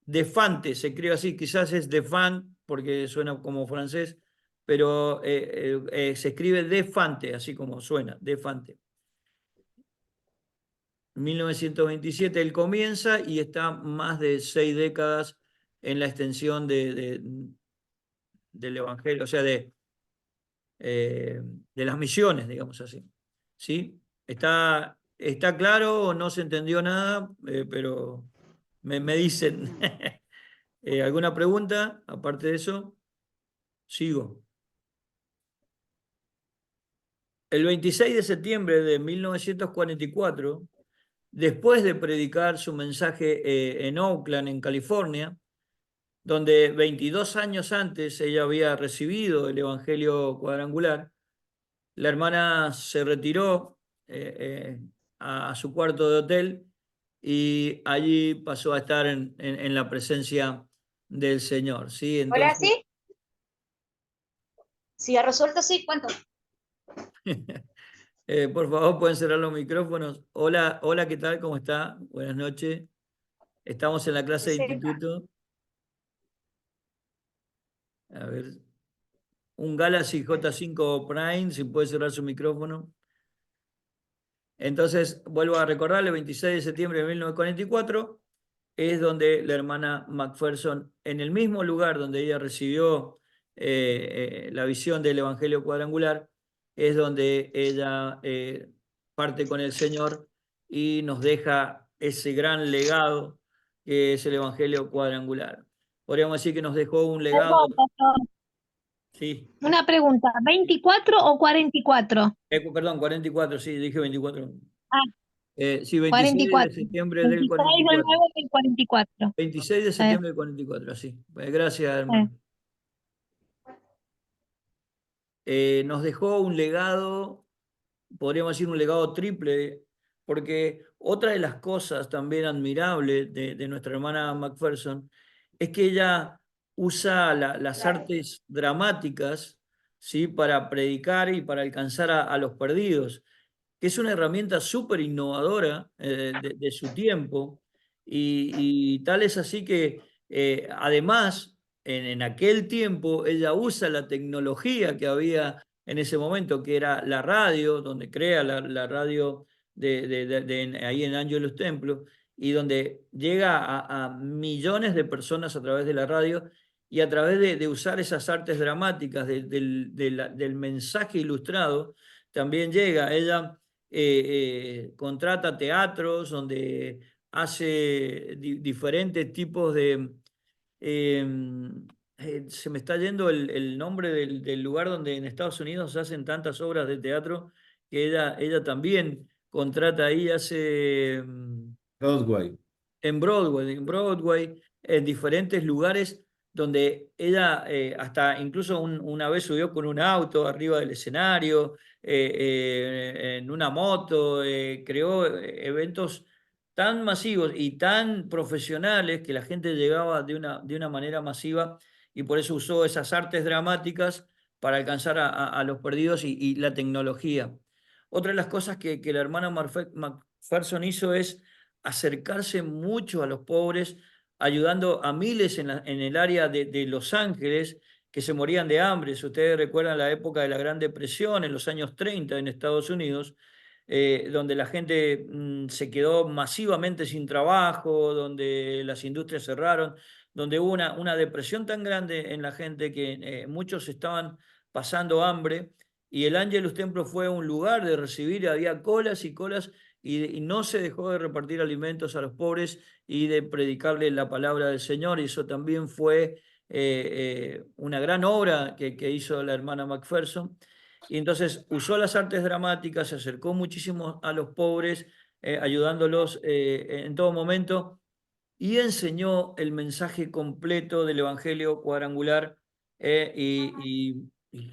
de Fante, se escribe así, quizás es de Fan porque suena como francés, pero se escribe de Fante, así como suena, de Fante. 1927 él comienza y está más de 6 décadas en la extensión del Evangelio, o sea, de las misiones, digamos así. ¿Sí? ¿Está claro o no se entendió nada? Pero me dicen. ¿Alguna pregunta aparte de eso? Sigo. El 26 de septiembre de 1944, después de predicar su mensaje en Oakland, en California, donde 22 años antes ella había recibido el Evangelio Cuadrangular, la hermana se retiró a su cuarto de hotel, y allí pasó a estar en la presencia del Señor. ¿Sí? Hola, Entonces, ¿sí? Si ha resuelto, sí, cuento. por favor, pueden cerrar los micrófonos. Hola, hola, ¿qué tal? ¿Cómo está? Buenas noches. Estamos en la clase de instituto. A ver, un Galaxy J5 Prime, si puede cerrar su micrófono. Entonces, vuelvo a recordarle, 26 de septiembre de 1944 es donde la hermana Macpherson, en el mismo lugar donde ella recibió la visión del Evangelio Cuadrangular, es donde ella parte con el Señor y nos deja ese gran legado que es el Evangelio Cuadrangular. Podríamos decir que nos dejó un legado. Perdón, pastor, Sí. una pregunta, ¿24 o 44? Perdón, 44, sí, dije 24. Ah, Sí, 26 de 44. septiembre del 26 del 44. 9 del 44. 26 de septiembre del 44, así. Gracias, hermano. Nos dejó un legado, podríamos decir un legado triple, porque otra de las cosas también admirables de nuestra hermana Macpherson es que ella usa las artes dramáticas, ¿sí?, para predicar y para alcanzar a los perdidos, que es una herramienta súper innovadora de su tiempo, y tal es así que además en aquel tiempo ella usa la tecnología que había en ese momento, que era la radio, donde crea la radio ahí en Angelus Templo, y donde llega a millones de personas a través de la radio, y a través de usar esas artes dramáticas, del mensaje ilustrado, también llega. Ella contrata teatros donde hace diferentes tipos de... se me está yendo el nombre del lugar donde en Estados Unidos se hacen tantas obras de teatro, que ella también contrata ahí, hace Broadway. en Broadway, en diferentes lugares donde ella hasta incluso una vez subió con un auto arriba del escenario, en una moto, creó eventos tan masivos y tan profesionales que la gente llegaba de una manera masiva, y por eso usó esas artes dramáticas para alcanzar a los perdidos y la tecnología. Otra de las cosas que la hermana McPherson hizo es acercarse mucho a los pobres, ayudando a miles en el área de Los Ángeles que se morían de hambre. Si ustedes recuerdan la época de la Gran Depresión, en los años 30 en Estados Unidos, donde la gente se quedó masivamente sin trabajo, donde las industrias cerraron, donde hubo una depresión tan grande en la gente que muchos estaban pasando hambre, y el Angelus Templo fue un lugar de recibir, había colas y colas, y no se dejó de repartir alimentos a los pobres y de predicarle la palabra del Señor, y eso también fue una gran obra que hizo la hermana McPherson. Y entonces usó las artes dramáticas, se acercó muchísimo a los pobres, ayudándolos en todo momento, y enseñó el mensaje completo del Evangelio cuadrangular, y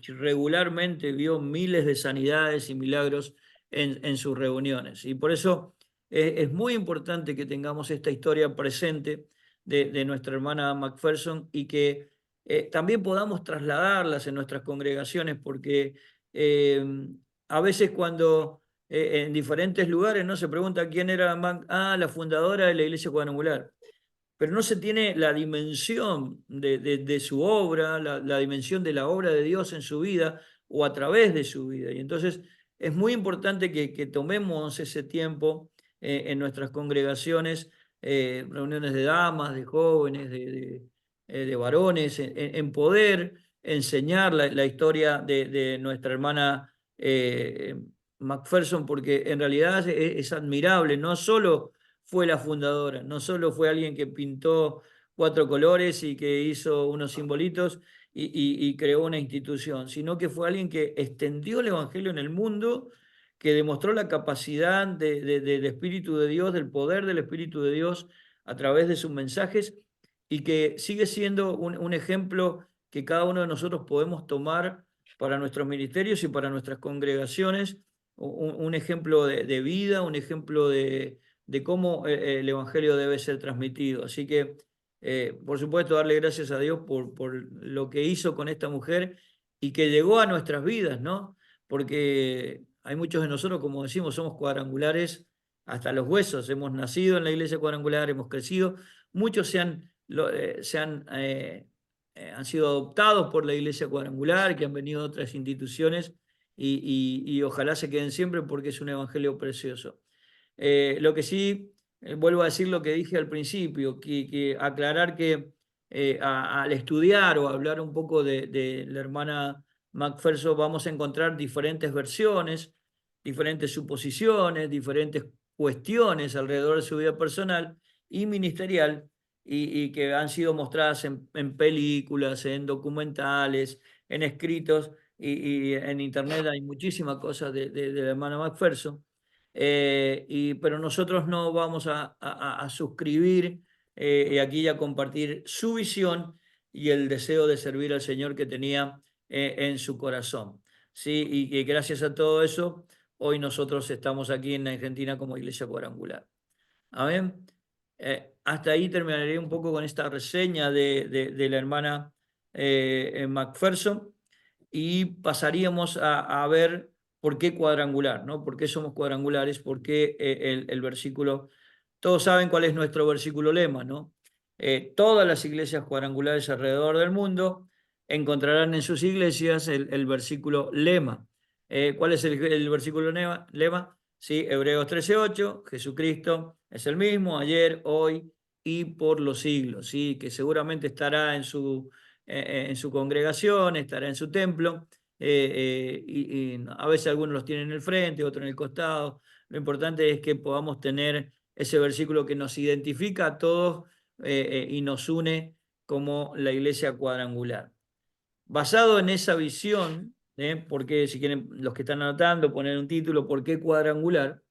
regularmente vio miles de sanidades y milagros en sus reuniones. Y por eso es muy importante que tengamos esta historia presente de nuestra hermana McPherson, y que también podamos trasladarlas en nuestras congregaciones, porque a veces cuando en diferentes lugares no se pregunta quién era la fundadora de la iglesia cuadrangular, pero no se tiene la dimensión de su obra, la dimensión de la obra de Dios en su vida o a través de su vida. Y entonces es muy importante que tomemos ese tiempo en nuestras congregaciones, reuniones de damas, de jóvenes, de varones, en poder enseñar la historia de nuestra hermana McPherson, porque en realidad es admirable. No solo fue la fundadora, no solo fue alguien que pintó 4 colores y que hizo unos simbolitos y creó una institución, sino que fue alguien que extendió el Evangelio en el mundo, que demostró la capacidad del Espíritu de Dios, del poder del Espíritu de Dios a través de sus mensajes, y que sigue siendo un ejemplo que cada uno de nosotros podemos tomar para nuestros ministerios y para nuestras congregaciones, un ejemplo de vida, un ejemplo de cómo el Evangelio debe ser transmitido. Así que, por supuesto, darle gracias a Dios por lo que hizo con esta mujer y que llegó a nuestras vidas, ¿no? Porque hay muchos de nosotros, como decimos, somos cuadrangulares hasta los huesos. Hemos nacido en la iglesia cuadrangular, hemos crecido. Muchos han sido adoptados por la iglesia cuadrangular, que han venido de otras instituciones, y ojalá se queden siempre, porque es un evangelio precioso. Lo que sí, vuelvo a decir lo que dije al principio, que aclarar que al estudiar o hablar un poco de la hermana McPherson, vamos a encontrar diferentes versiones, diferentes suposiciones, diferentes cuestiones alrededor de su vida personal y ministerial, y que han sido mostradas en películas, en documentales, en escritos, y en internet hay muchísimas cosas de la hermana McPherson. Pero nosotros no vamos a suscribir y aquí a compartir su visión y el deseo de servir al Señor que tenía en su corazón, ¿sí? Y que gracias a todo eso, hoy nosotros estamos aquí en Argentina como Iglesia Cuadrangular. Amén. Hasta ahí terminaré un poco con esta reseña de la hermana McPherson, y pasaríamos a ver por qué cuadrangular, ¿no? ¿Por qué somos cuadrangulares? ¿Por qué el versículo? Todos saben cuál es nuestro versículo lema, ¿no? Todas las iglesias cuadrangulares alrededor del mundo encontrarán en sus iglesias el versículo lema. ¿Cuál es el versículo lema? Sí, Hebreos 13:8, Jesucristo es el mismo ayer, hoy y por los siglos, ¿sí? Que seguramente estará en su en su congregación, estará en su templo, y a veces algunos los tienen en el frente, otros en el costado. Lo importante es que podamos tener ese versículo que nos identifica a todos y nos une como la iglesia cuadrangular. Basado en esa visión, porque si quieren los que están anotando, poner un título, ¿por qué cuadrangular?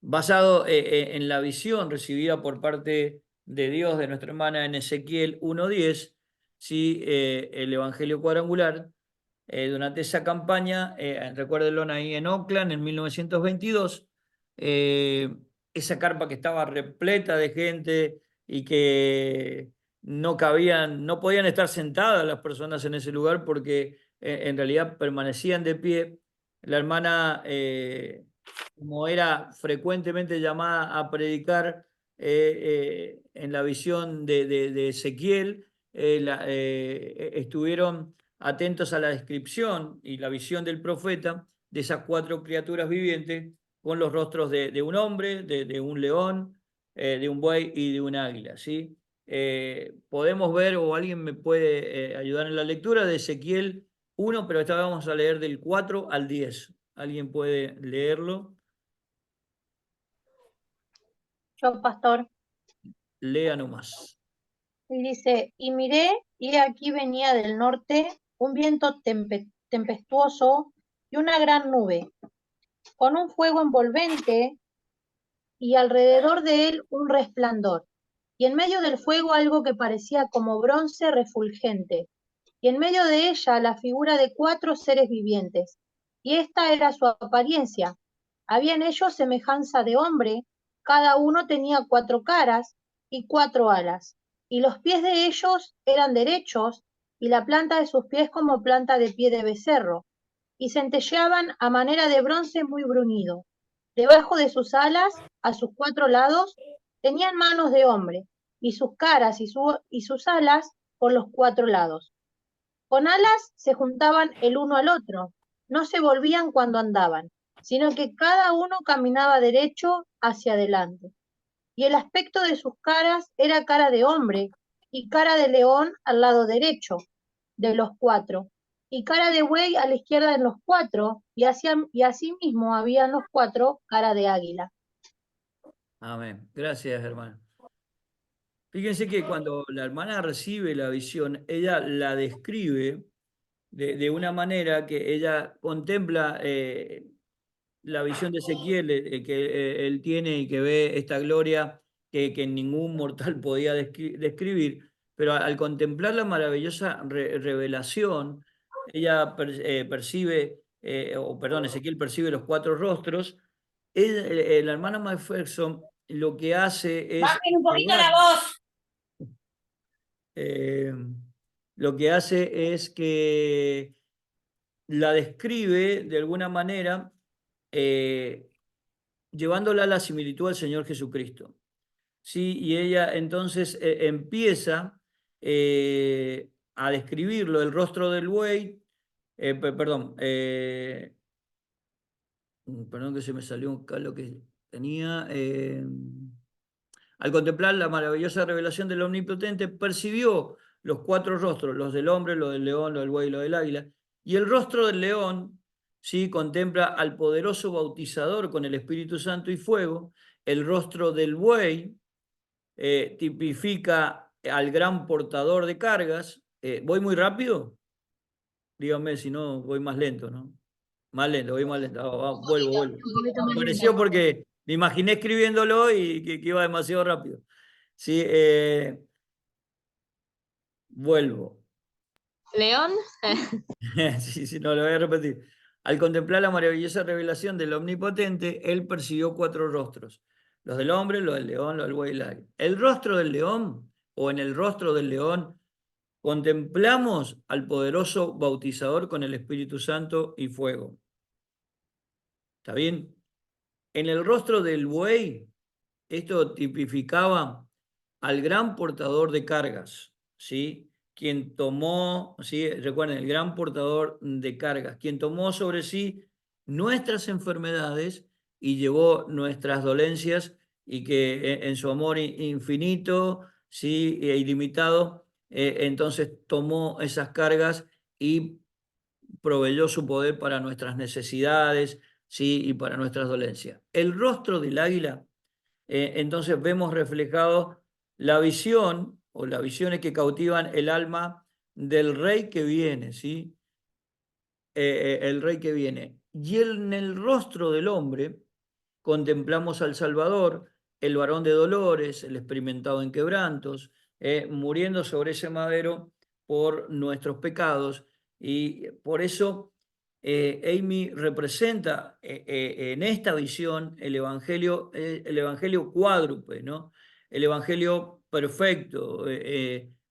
Basado en la visión recibida por parte de Dios de nuestra hermana en Ezequiel 1:10, ¿sí? El Evangelio cuadrangular, durante esa campaña, recuérdenlo ahí en Oakland en 1922, esa carpa que estaba repleta de gente y que no podían estar sentadas las personas en ese lugar porque en realidad permanecían de pie. La hermana, como era frecuentemente llamada a predicar en la visión de Ezequiel, estuvieron atentos a la descripción y la visión del profeta de esas 4 criaturas vivientes con los rostros de un hombre, de un león, de un buey y de un águila, ¿sí? Podemos ver, o alguien me puede ayudar en la lectura de Ezequiel 1, pero esta vez vamos a leer del 4 al 10. ¿Alguien puede leerlo? Yo, pastor. Lea nomás. Y dice, y miré, y aquí venía del norte un viento tempestuoso y una gran nube, con un fuego envolvente y alrededor de él un resplandor, y en medio del fuego algo que parecía como bronce refulgente, y en medio de ella la figura de 4 seres vivientes, y esta era su apariencia. Había en ellos semejanza de hombre, cada uno tenía 4 caras y 4 alas, y los pies de ellos eran derechos, y la planta de sus pies como planta de pie de becerro, y centelleaban a manera de bronce muy bruñido. Debajo de sus alas, a sus 4 lados, tenían manos de hombre, y sus caras y sus alas por los 4 lados. Con alas se juntaban el uno al otro, no se volvían cuando andaban, sino que cada uno caminaba derecho hacia adelante. Y el aspecto de sus caras era cara de hombre, y cara de león al lado derecho de los 4, y cara de buey a la izquierda en los 4, y asimismo habían los 4 cara de águila. Amén. Gracias, hermano. Fíjense que cuando la hermana recibe la visión, ella la describe de una manera que ella contempla la visión de Ezequiel que él tiene y que ve esta gloria que ningún mortal podía describir, pero al contemplar la maravillosa revelación, ella percibe, Ezequiel percibe los 4 rostros. La hermana McPherson lo que hace es... ¡Bajen un poquito la voz! Lo que hace es que la describe de alguna manera llevándola a la similitud al Señor Jesucristo. ¿Sí? Y ella entonces empieza a describirlo, el rostro del buey, perdón que se me salió acá lo que tenía... Al contemplar la maravillosa revelación del Omnipotente, percibió los 4 rostros, los del hombre, los del león, los del buey y los del águila. Y el rostro del león, ¿sí?, contempla al poderoso bautizador con el Espíritu Santo y fuego. El rostro del buey tipifica al gran portador de cargas. ¿Voy muy rápido? Díganme si no, voy más lento, ¿no? Más lento, voy más lento. Vuelvo. Me pareció porque me imaginé escribiéndolo y que iba demasiado rápido. Sí, vuelvo. ¿León? Sí, no, lo voy a repetir. Al contemplar la maravillosa revelación del Omnipotente, él persiguió 4 rostros. Los del hombre, los del león, los del buey y el águila. El rostro del león, o en el rostro del león, contemplamos al poderoso bautizador con el Espíritu Santo y fuego. ¿Está bien? En el rostro del buey, esto tipificaba al gran portador de cargas, ¿sí? Quien tomó, ¿sí? Recuerden, el gran portador de cargas, quien tomó sobre sí nuestras enfermedades y llevó nuestras dolencias y que en su amor infinito, ¿sí?, e ilimitado, entonces tomó esas cargas y proveyó su poder para nuestras necesidades, ¿sí? Y para nuestras dolencias. El rostro del águila, entonces vemos reflejado la visión o las visiones que cautivan el alma del rey que viene, ¿sí? El rey que viene. Y en el rostro del hombre contemplamos al Salvador, el varón de dolores, el experimentado en quebrantos, muriendo sobre ese madero por nuestros pecados. Y por eso Amy representa en esta visión el evangelio cuádruple, ¿no? El evangelio perfecto,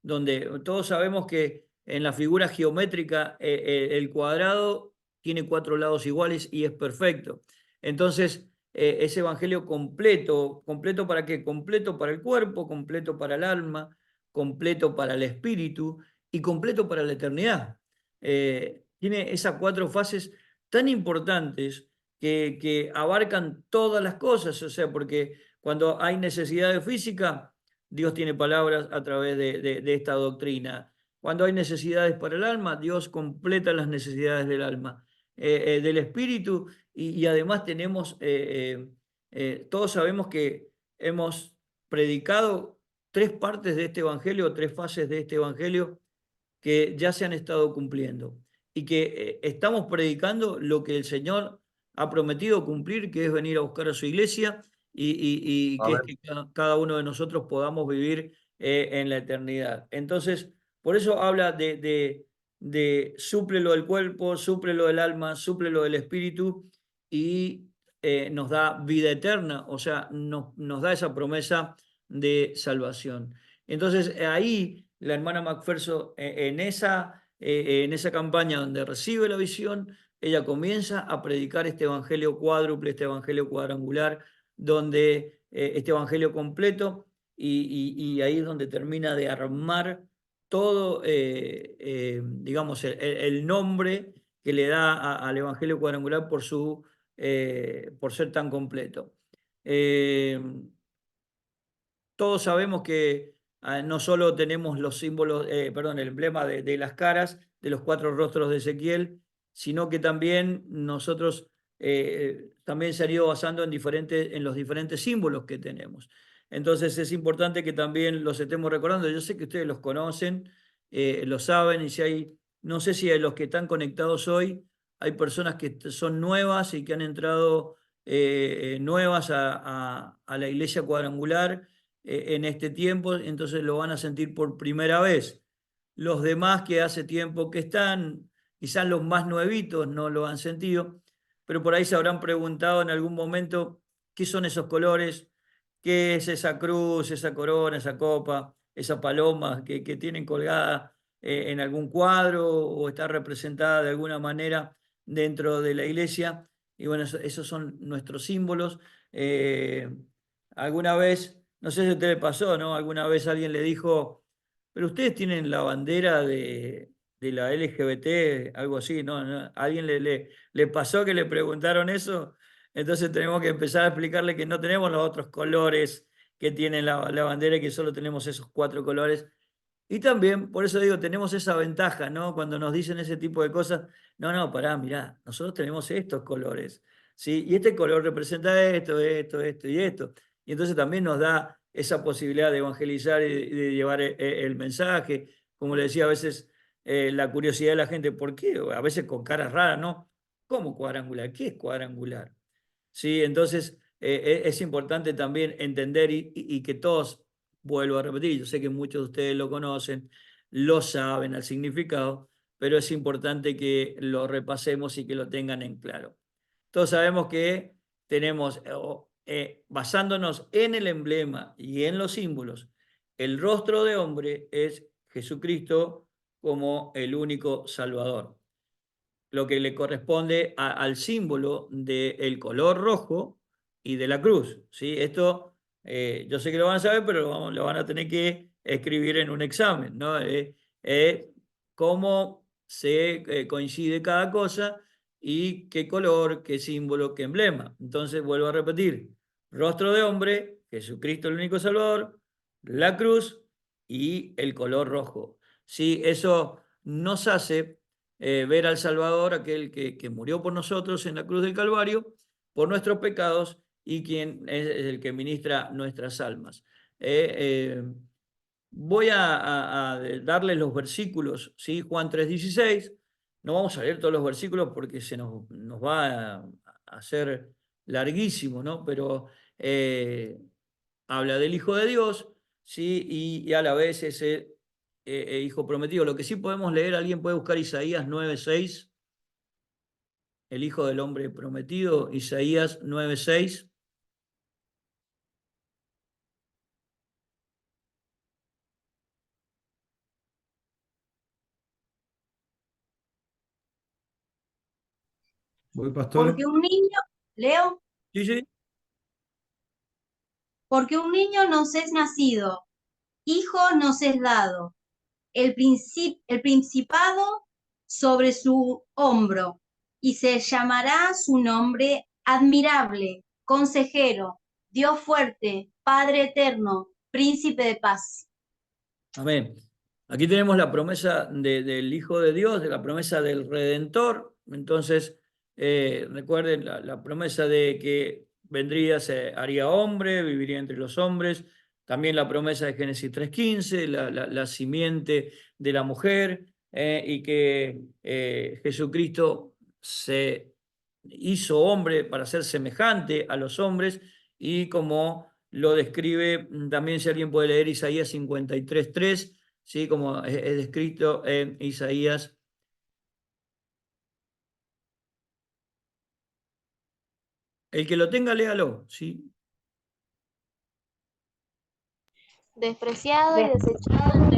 donde todos sabemos que en la figura geométrica el cuadrado tiene 4 lados iguales y es perfecto. Entonces, ese evangelio completo, ¿completo para qué? Completo para el cuerpo, completo para el alma, completo para el espíritu y completo para la eternidad. Tiene esas 4 fases tan importantes que abarcan todas las cosas, o sea, porque cuando hay necesidad de física, Dios tiene palabras a través de esta doctrina. Cuando hay necesidades para el alma, Dios completa las necesidades del alma, del espíritu, y además tenemos, todos sabemos que hemos predicado 3 partes de este evangelio, 3 fases de este evangelio que ya se han estado cumpliendo y que estamos predicando lo que el Señor ha prometido cumplir, que es venir a buscar a su iglesia y que es que cada uno de nosotros podamos vivir en la eternidad. Entonces, por eso habla de súplelo del cuerpo, súplelo del alma, súplelo del espíritu y nos da vida eterna, o sea, nos da esa promesa de salvación. Entonces, ahí la hermana Macpherson, en esa campaña donde recibe la visión, ella comienza a predicar este evangelio cuádruple, este evangelio cuadrangular, donde este evangelio completo, y ahí es donde termina de armar todo, digamos, el nombre que le da al evangelio cuadrangular por ser tan completo. Todos sabemos que no solo tenemos los símbolos, perdón, el emblema de las caras, de los 4 rostros de Ezequiel, sino que también nosotros también se han ido basando en los diferentes símbolos que tenemos. Entonces es importante que también los estemos recordando. Yo sé que ustedes los conocen, lo saben, y si hay, no sé si a los que están conectados hoy, hay personas que son nuevas y que han entrado nuevas a la iglesia cuadrangular en este tiempo, entonces lo van a sentir por primera vez. Los demás que hace tiempo que están, quizás los más nuevitos no lo han sentido, pero por ahí se habrán preguntado en algún momento qué son esos colores, qué es esa cruz, esa corona, esa copa, esa paloma que tienen colgada en algún cuadro o está representada de alguna manera dentro de la iglesia. Y bueno, esos son nuestros símbolos. Alguna vez, no sé si a usted le pasó, ¿no? Alguna vez alguien le dijo, pero ustedes tienen la bandera de la LGBT, algo así, ¿no? ¿No? ¿A alguien le pasó que le preguntaron eso? Entonces tenemos que empezar a explicarle que no tenemos los otros colores que tiene la bandera y que solo tenemos esos 4 colores. Y también, por eso digo, tenemos esa ventaja, ¿no? Cuando nos dicen ese tipo de cosas, no, pará, mirá, nosotros tenemos estos colores, ¿sí? Y este color representa esto, esto, esto y esto. Y entonces también nos da esa posibilidad de evangelizar y de llevar el mensaje. Como le decía, a veces la curiosidad de la gente, ¿por qué? A veces con caras raras, ¿no? ¿Cómo cuadrangular? ¿Qué es cuadrangular? Sí, entonces es importante también entender y que todos, vuelvo a repetir, yo sé que muchos de ustedes lo conocen, lo saben al significado, pero es importante que lo repasemos y que lo tengan en claro. Todos sabemos que tenemos, basándonos en el emblema y en los símbolos, el rostro de hombre es Jesucristo como el único Salvador, lo que le corresponde al símbolo del color rojo y de la cruz, ¿sí? Esto yo sé que lo van a saber, pero lo van a tener que escribir en un examen, ¿no? Cómo se coincide cada cosa y qué color, qué símbolo, qué emblema. Entonces, vuelvo a repetir, rostro de hombre, Jesucristo el único Salvador, la cruz y el color rojo. ¿Sí? Eso nos hace ver al Salvador, aquel que murió por nosotros en la cruz del Calvario, por nuestros pecados, y quien es el que ministra nuestras almas. Voy a darles los versículos, ¿sí? Juan 3:16. No vamos a leer todos los versículos porque se nos va a hacer larguísimo, ¿no? Pero habla del Hijo de Dios, ¿sí? Y a la vez ese Hijo prometido. Lo que sí podemos leer, alguien puede buscar Isaías 9:6, el Hijo del Hombre prometido, Isaías 9:6. Voy, pastor. Porque un niño, Leo, Sí, sí. porque un niño nos es nacido, hijo nos es dado, el principado sobre su hombro, y se llamará su nombre admirable, consejero, Dios fuerte, Padre eterno, príncipe de paz. Amén. Aquí tenemos la promesa del Hijo de Dios, de la promesa del Redentor. Entonces, recuerden la promesa de que vendría, se haría hombre, viviría entre los hombres. También la promesa de Génesis 3:15, la simiente de la mujer, y que Jesucristo se hizo hombre para ser semejante a los hombres, y como lo describe también, si alguien puede leer Isaías 53:3, ¿sí? Como es descrito en Isaías. El que lo tenga, léalo, ¿sí? Despreciado y desechado,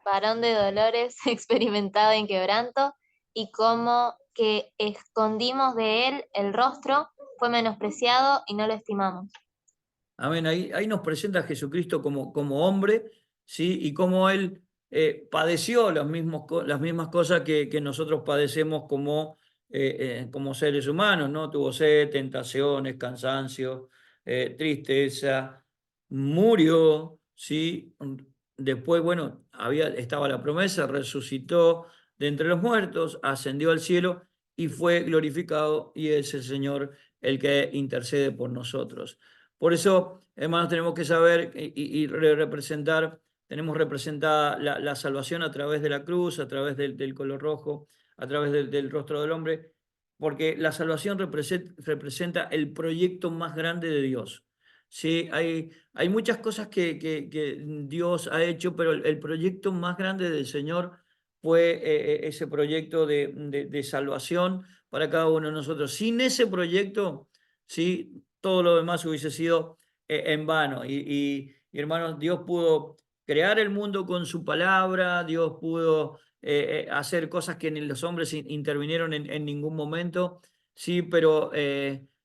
varón de dolores, experimentado en quebranto, y como que escondimos de él el rostro, fue menospreciado y no lo estimamos. Amén. Ahí nos presenta a Jesucristo como hombre, ¿sí? Y cómo él padeció las mismas cosas que nosotros padecemos como seres humanos, ¿no? Tuvo sed, tentaciones, cansancio, tristeza, murió, ¿sí? Después, bueno, estaba la promesa, resucitó de entre los muertos, ascendió al cielo y fue glorificado, y es el Señor el que intercede por nosotros. Por eso, hermanos, tenemos que saber tenemos representada la salvación a través de la cruz, a través del color rojo, a través del rostro del hombre, porque la salvación representa el proyecto más grande de Dios. Sí, hay muchas cosas que Dios ha hecho, pero el proyecto más grande del Señor fue ese proyecto de salvación para cada uno de nosotros. Sin ese proyecto, ¿sí?, todo lo demás hubiese sido en vano. Y hermanos, Dios pudo crear el mundo con su palabra, Dios pudo hacer cosas que ni los hombres intervinieron en ningún momento, sí, pero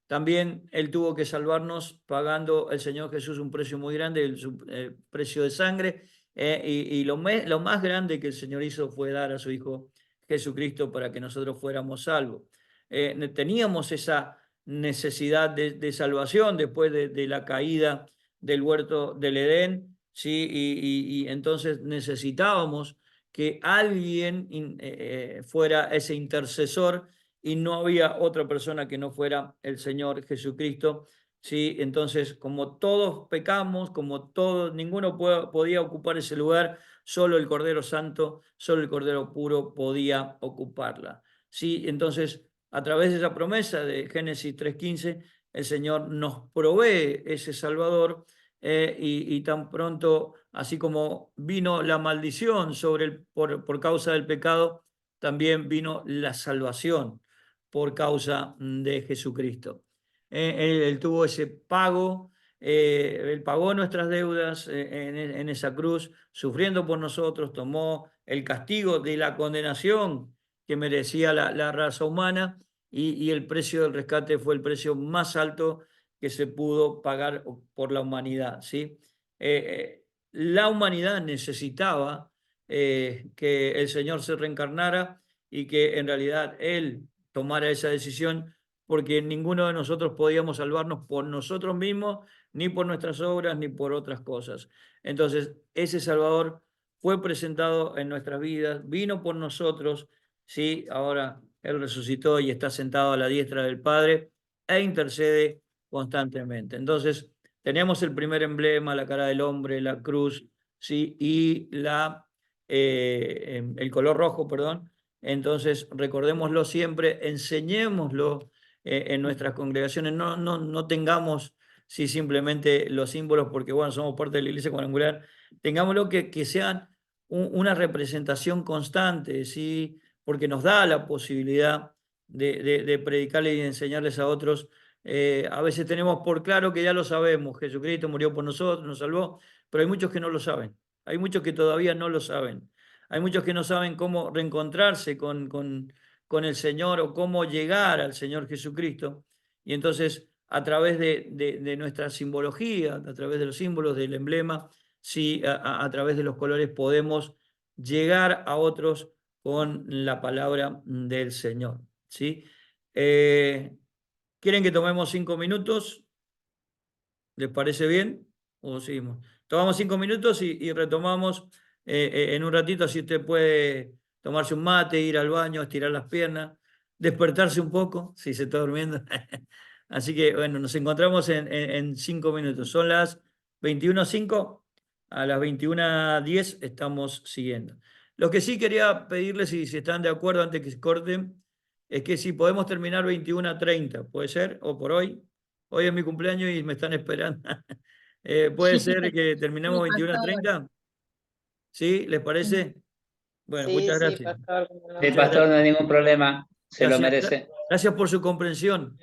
también Él tuvo que salvarnos pagando el Señor Jesús un precio muy grande, el precio de sangre, y lo más grande que el Señor hizo fue dar a su Hijo Jesucristo para que nosotros fuéramos salvos. Teníamos esa necesidad de salvación después de la caída del huerto del Edén, ¿sí? Y entonces necesitábamos que alguien fuera ese intercesor, y no había otra persona que no fuera el Señor Jesucristo, ¿sí? Entonces, como todos pecamos, ninguno podía ocupar ese lugar, solo el Cordero Santo, solo el Cordero Puro podía ocuparla, ¿sí? Entonces, a través de esa promesa de Génesis 3:15, el Señor nos provee ese Salvador, y tan pronto, así como vino la maldición por causa del pecado, también vino la salvación por causa de Jesucristo. Él tuvo ese pago, Él pagó nuestras deudas en esa cruz, sufriendo por nosotros, tomó el castigo de la condenación que merecía la raza humana, y el precio del rescate fue el precio más alto que se pudo pagar por la humanidad, ¿sí? La humanidad necesitaba que el Señor se reencarnara y que en realidad Él tomara esa decisión, porque ninguno de nosotros podíamos salvarnos por nosotros mismos, ni por nuestras obras, ni por otras cosas. Entonces, ese Salvador fue presentado en nuestras vidas, vino por nosotros, ¿sí? Ahora Él resucitó y está sentado a la diestra del Padre e intercede constantemente. Entonces, tenemos el primer emblema, la cara del hombre, la cruz, ¿sí? Y el color rojo, perdón. Entonces, recordémoslo siempre, enseñémoslo en nuestras congregaciones, no tengamos simplemente los símbolos, porque bueno, somos parte de la iglesia cuadrangular, tengámoslo que sean una representación constante, ¿sí? Porque nos da la posibilidad de predicarles y de enseñarles a otros. A veces tenemos por claro que ya lo sabemos, Jesucristo murió por nosotros, nos salvó, pero hay muchos que no lo saben, hay muchos que todavía no lo saben, hay muchos que no saben cómo reencontrarse con el Señor o cómo llegar al Señor Jesucristo. Y entonces, a través de nuestra simbología, a través de los símbolos, del emblema, sí, a través de los colores podemos llegar a otros con la palabra del Señor, ¿sí? ¿Quieren que tomemos 5 minutos? ¿Les parece bien? ¿O seguimos? Tomamos 5 minutos y retomamos en un ratito, así usted puede tomarse un mate, ir al baño, estirar las piernas, despertarse un poco, si se está durmiendo. Así que, bueno, nos encontramos en 5 minutos. Son las 21:05, a las 21:10 estamos siguiendo. Lo que sí quería pedirles, si están de acuerdo antes que se corten, es que si podemos terminar 21:30, ¿puede ser? ¿O por hoy? Hoy es mi cumpleaños y me están esperando. ¿Puede ser que terminemos Sí, pastor. 21:30? ¿Sí? ¿Les parece? Bueno, Sí, muchas sí, gracias. pastor. Sí, Muchas pastor, no gracias. hay ningún problema, se lo Gracias, merece. gracias por su comprensión.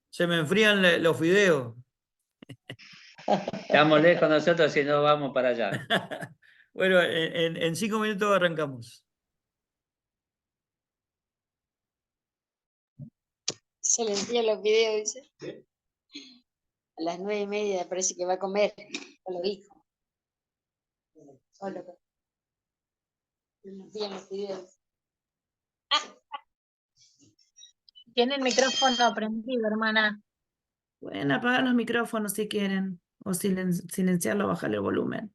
Se me enfrían los fideos. Estamos lejos nosotros y no vamos para allá. Bueno, en 5 minutos arrancamos. Se le enfrían los videos, dice. A las 9:30 parece que va a comer. Ya lo dijo. Solo. Se le enfrían los videos. Tiene el micrófono prendido, hermana. Pueden apagar los micrófonos si quieren, o silenciarlo, bajarle el volumen.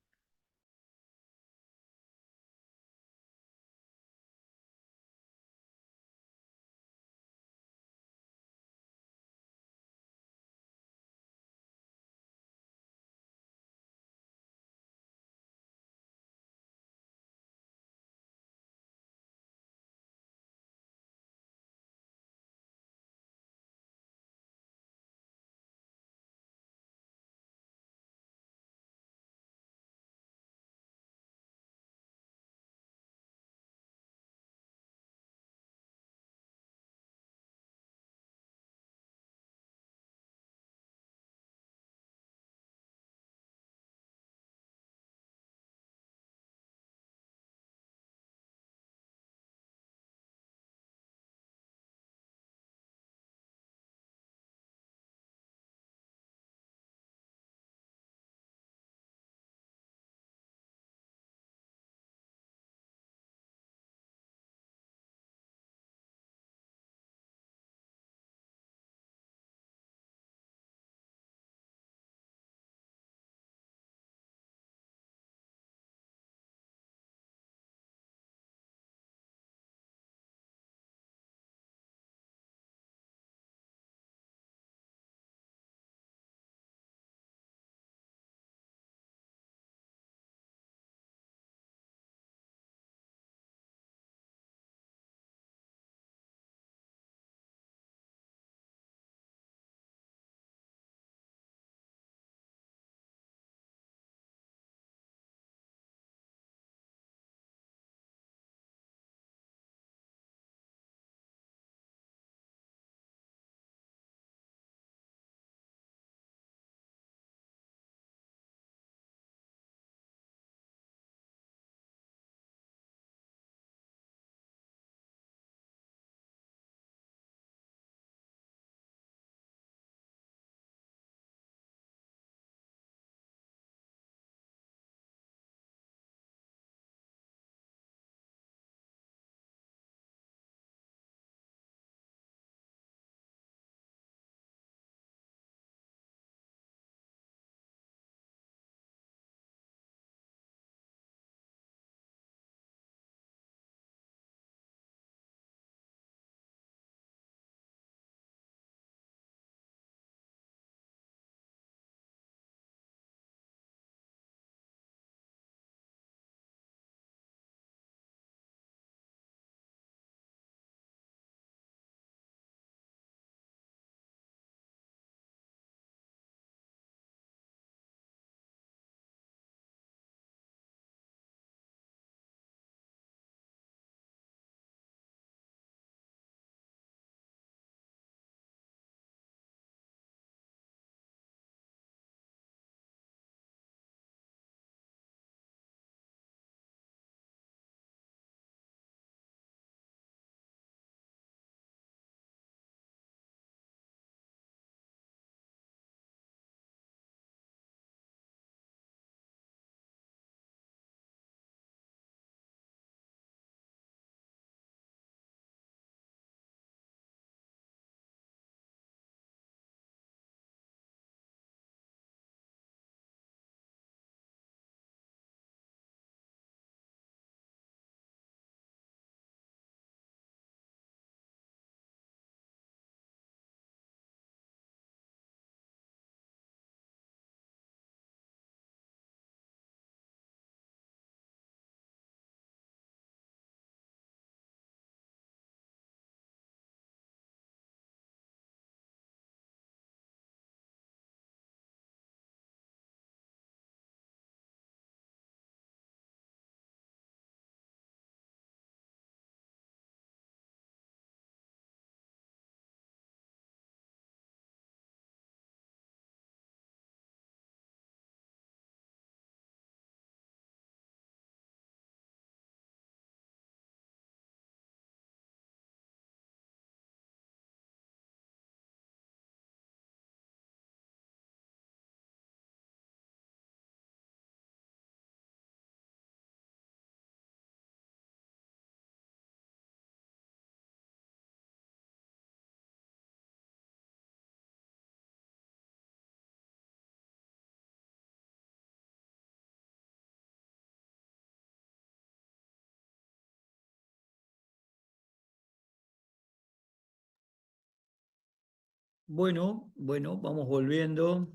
Bueno, vamos volviendo.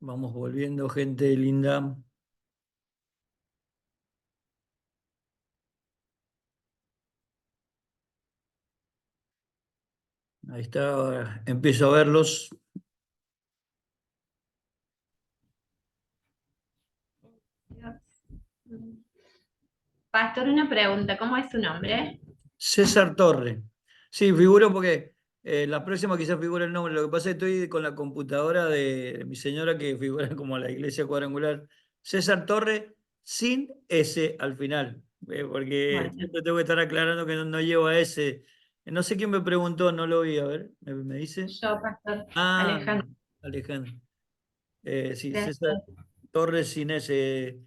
Vamos volviendo, gente linda. Ahí está, ahora empiezo a verlos. Pastor, una pregunta, ¿cómo es su nombre? César Torre. Sí, figuro porque la próxima quizás figura el nombre. Lo que pasa es que estoy con la computadora de mi señora que figura como la iglesia cuadrangular. César Torre sin S al final. Porque Bueno, siempre tengo que estar aclarando que no lleva S. No sé quién me preguntó, no lo vi. A ver, ¿me dice? yo, Pastor Ah, Alejandro. Alejandro. Sí, Gracias. César Torres sin ese.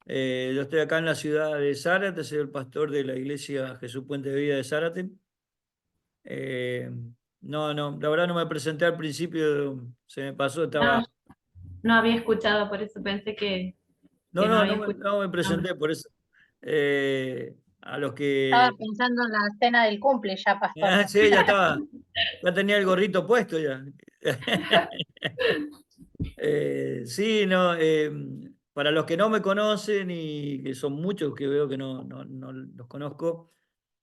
Yo estoy acá en la ciudad de Zárate, soy el pastor de la iglesia Jesús Puente de Vida de Zárate. No, la verdad no me presenté al principio, se me pasó, estaba. No, no había escuchado, por eso pensé que No, no no, había no, escuchado no me el presenté, nombre. por eso. A los Estaba que. pensando en la cena del cumple ya, pastor. Sí, ya estaba, ya tenía el gorrito puesto ya. Sí, no, para los que no me conocen y que son muchos que veo que no los conozco,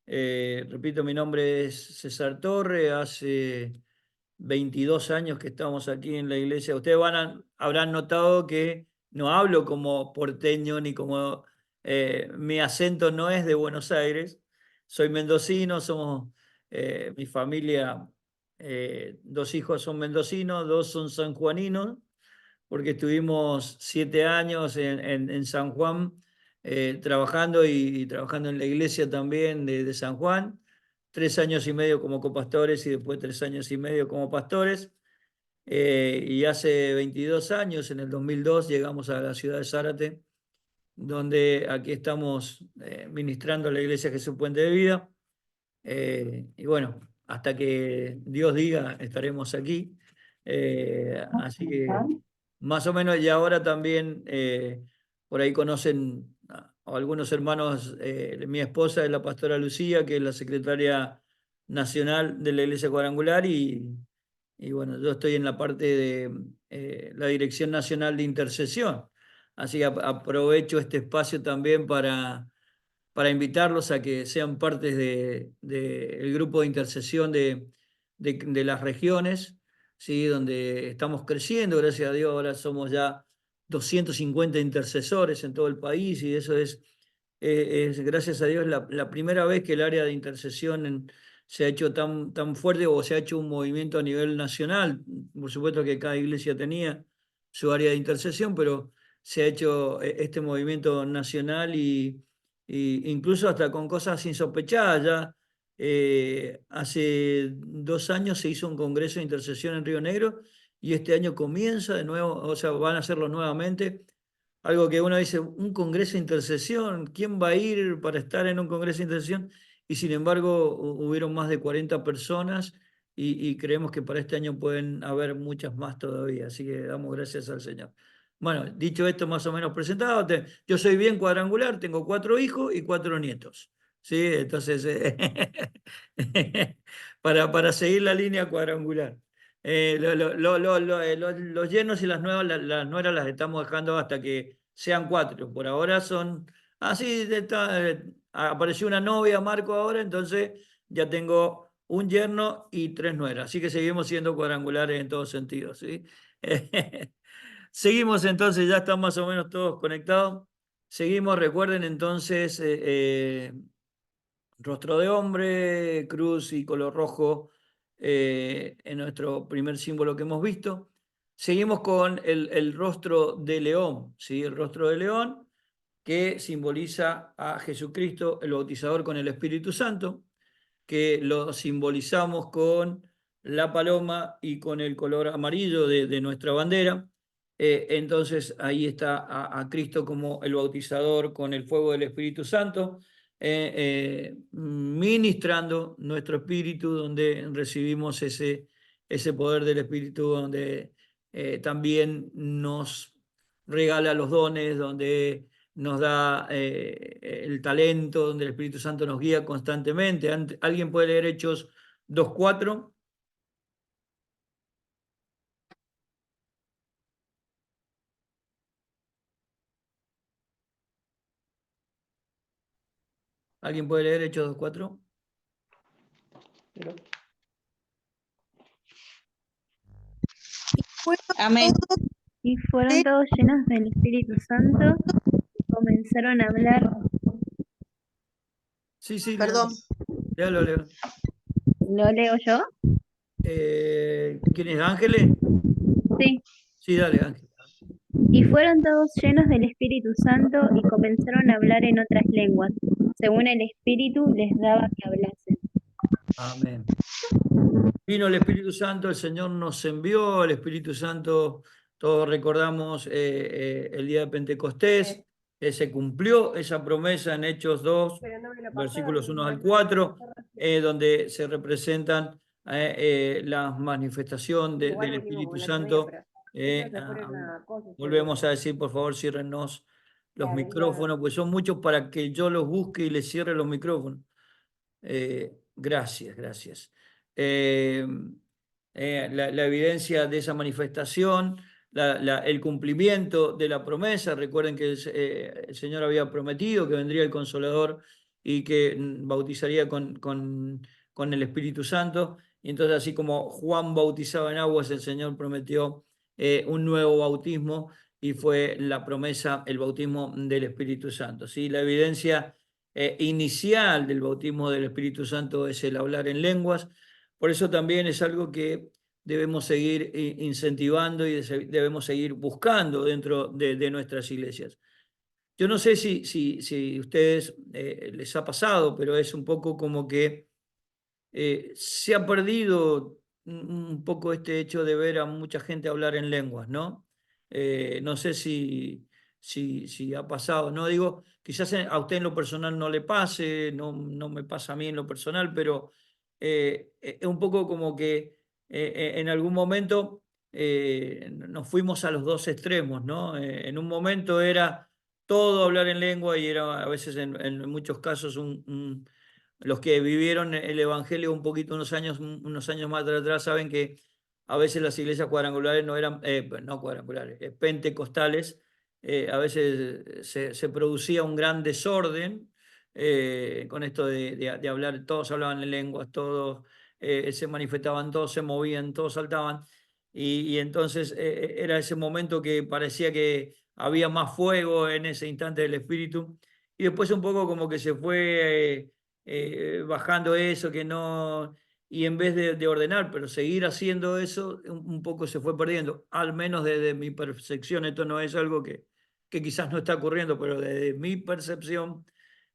repito, mi nombre es César Torre, hace 22 años que estamos aquí en la iglesia. Ustedes habrán notado que no hablo como porteño ni como mi acento no es de Buenos Aires, soy mendocino, somos mi familia, 2 hijos son mendocinos, 2 son sanjuaninos porque estuvimos 7 años en San Juan trabajando y trabajando en la iglesia también de San Juan, 3 años y medio como copastores y después 3 años y medio como pastores. Y hace 22 años, en el 2002, llegamos a la ciudad de Zárate, donde aquí estamos ministrando la iglesia Jesús Puente de Vida. Y bueno, hasta que Dios diga, estaremos aquí. Así que más o menos, y ahora también por ahí conocen a algunos hermanos, mi esposa es la pastora Lucía, que es la secretaria nacional de la Iglesia Cuadrangular, y bueno, yo estoy en la parte de la Dirección Nacional de Intercesión. Así que aprovecho este espacio también para invitarlos a que sean partes del grupo de intercesión de las regiones, ¿sí? Donde estamos creciendo, gracias a Dios, ahora somos ya 250 intercesores en todo el país y eso es gracias a Dios, la primera vez que el área de intercesión se ha hecho tan fuerte o se ha hecho un movimiento a nivel nacional. Por supuesto que cada iglesia tenía su área de intercesión, pero se ha hecho este movimiento nacional y incluso hasta con cosas insospechadas. Ya hace 2 años se hizo un congreso de intercesión en Río Negro y este año comienza de nuevo, o sea, van a hacerlo nuevamente. Algo que uno dice, un congreso de intercesión, ¿quién va a ir para estar en un congreso de intercesión? Y sin embargo, hubieron más de 40 personas y creemos que para este año pueden haber muchas más todavía. Así que damos gracias al Señor. Bueno, dicho esto más o menos presentado, yo soy bien cuadrangular, tengo 4 hijos y 4 nietos. ¿Sí? Entonces, para seguir la línea cuadrangular. Los yernos y las nuevas, las nueras las estamos dejando hasta que sean 4. Por ahora son así, apareció una novia, Marco, ahora, entonces ya tengo un yerno y 3 nueras. Así que seguimos siendo cuadrangulares en todos sentidos, ¿sí? Seguimos entonces, ya están más o menos todos conectados. Seguimos, recuerden entonces, rostro de hombre, cruz y color rojo en nuestro primer símbolo que hemos visto. Seguimos con el rostro de león, ¿sí? El rostro de león que simboliza a Jesucristo, el bautizador con el Espíritu Santo, que lo simbolizamos con la paloma y con el color amarillo de nuestra bandera. Entonces ahí está a Cristo como el bautizador con el fuego del Espíritu Santo, ministrando nuestro espíritu, donde recibimos ese poder del Espíritu, donde también nos regala los dones, donde nos da el talento, donde el Espíritu Santo nos guía constantemente. ¿Alguien puede leer Hechos 2:4? ¿Alguien puede leer Hechos 2:4? Amén. Y fueron todos llenos del Espíritu Santo y comenzaron a hablar. Sí, sí, Perdón. léalo, léalo. ¿Lo leo yo? ¿Quién es, Ángeles? Sí. Sí, dale, Ángel. Y fueron todos llenos del Espíritu Santo y comenzaron a hablar en otras lenguas, según el Espíritu les daba que hablasen. Amén. Vino el Espíritu Santo, el Señor nos envió, el Espíritu Santo, todos recordamos el día de Pentecostés, se cumplió esa promesa en Hechos 2, versículos 1 al 4, donde se representan la manifestación del Espíritu Santo. Volvemos a decir, por favor, ciérrennos los micrófonos, pues son muchos para que yo los busque y les cierre los micrófonos. Gracias, gracias. La evidencia de esa manifestación, el cumplimiento de la promesa. Recuerden que el Señor había prometido que vendría el Consolador y que bautizaría con el Espíritu Santo. Y entonces, así como Juan bautizaba en aguas, el Señor prometió un nuevo bautismo y fue la promesa, el bautismo del Espíritu Santo. ¿Sí? La evidencia inicial del bautismo del Espíritu Santo es el hablar en lenguas. Por eso también es algo que debemos seguir incentivando y debemos seguir buscando dentro de nuestras iglesias. Yo no sé si ustedes les ha pasado, pero es un poco como que se ha perdido un poco este hecho de ver a mucha gente hablar en lenguas, ¿no? No sé si ha pasado, ¿no? Digo, quizás a usted en lo personal no le pase, no me pasa a mí en lo personal, pero es un poco como que en algún momento nos fuimos a los dos extremos, ¿no? En un momento era todo hablar en lengua y era a veces en muchos casos los que vivieron el Evangelio un poquito unos años más atrás saben que a veces las iglesias cuadrangulares no eran, no cuadrangulares, pentecostales, a veces se producía un gran desorden con esto de hablar, todos hablaban en lenguas, todos se manifestaban, todos se movían, todos saltaban, y entonces era ese momento que parecía que había más fuego en ese instante del Espíritu, y después un poco como que se fue bajando eso, que no, y en vez de ordenar, pero seguir haciendo eso, un poco se fue perdiendo, al menos desde mi percepción. Esto no es algo que quizás no está ocurriendo, pero desde mi percepción,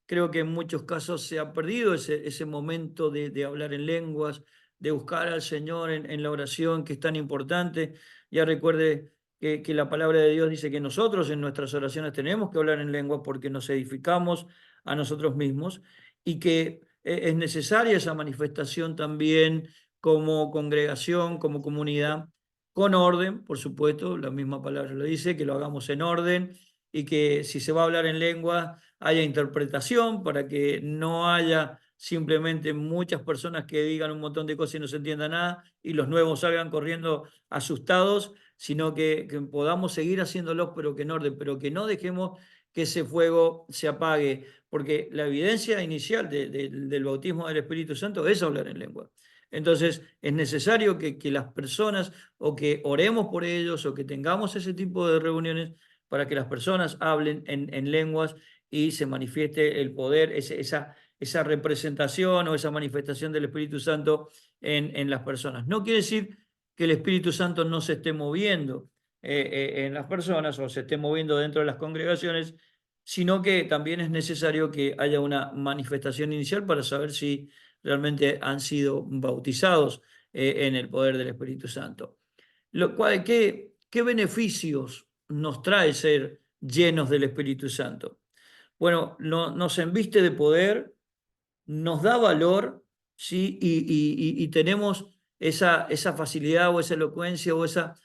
creo que en muchos casos se ha perdido ese momento de hablar en lenguas, de buscar al Señor en la oración, que es tan importante. Ya recuerde que la palabra de Dios dice que nosotros en nuestras oraciones tenemos que hablar en lenguas porque nos edificamos a nosotros mismos y que es necesaria esa manifestación también como congregación, como comunidad, con orden, por supuesto, la misma palabra lo dice, que lo hagamos en orden y que si se va a hablar en lengua haya interpretación para que no haya simplemente muchas personas que digan un montón de cosas y no se entienda nada y los nuevos salgan corriendo asustados, sino que podamos seguir haciéndolo, pero que en orden, pero que no dejemos que ese fuego se apague, porque la evidencia inicial del bautismo del Espíritu Santo es hablar en lengua. Entonces es necesario que las personas o que oremos por ellos o que tengamos ese tipo de reuniones para que las personas hablen en lenguas y se manifieste el poder, esa representación o esa manifestación del Espíritu Santo en las personas. No quiere decir que el Espíritu Santo no se esté moviendo en las personas o se esté moviendo dentro de las congregaciones, sino que también es necesario que haya una manifestación inicial para saber si realmente han sido bautizados en el poder del Espíritu Santo. ¿Qué beneficios nos trae ser llenos del Espíritu Santo? Bueno, nos embiste de poder, nos da valor, ¿sí? Y tenemos esa facilidad o esa elocuencia o esa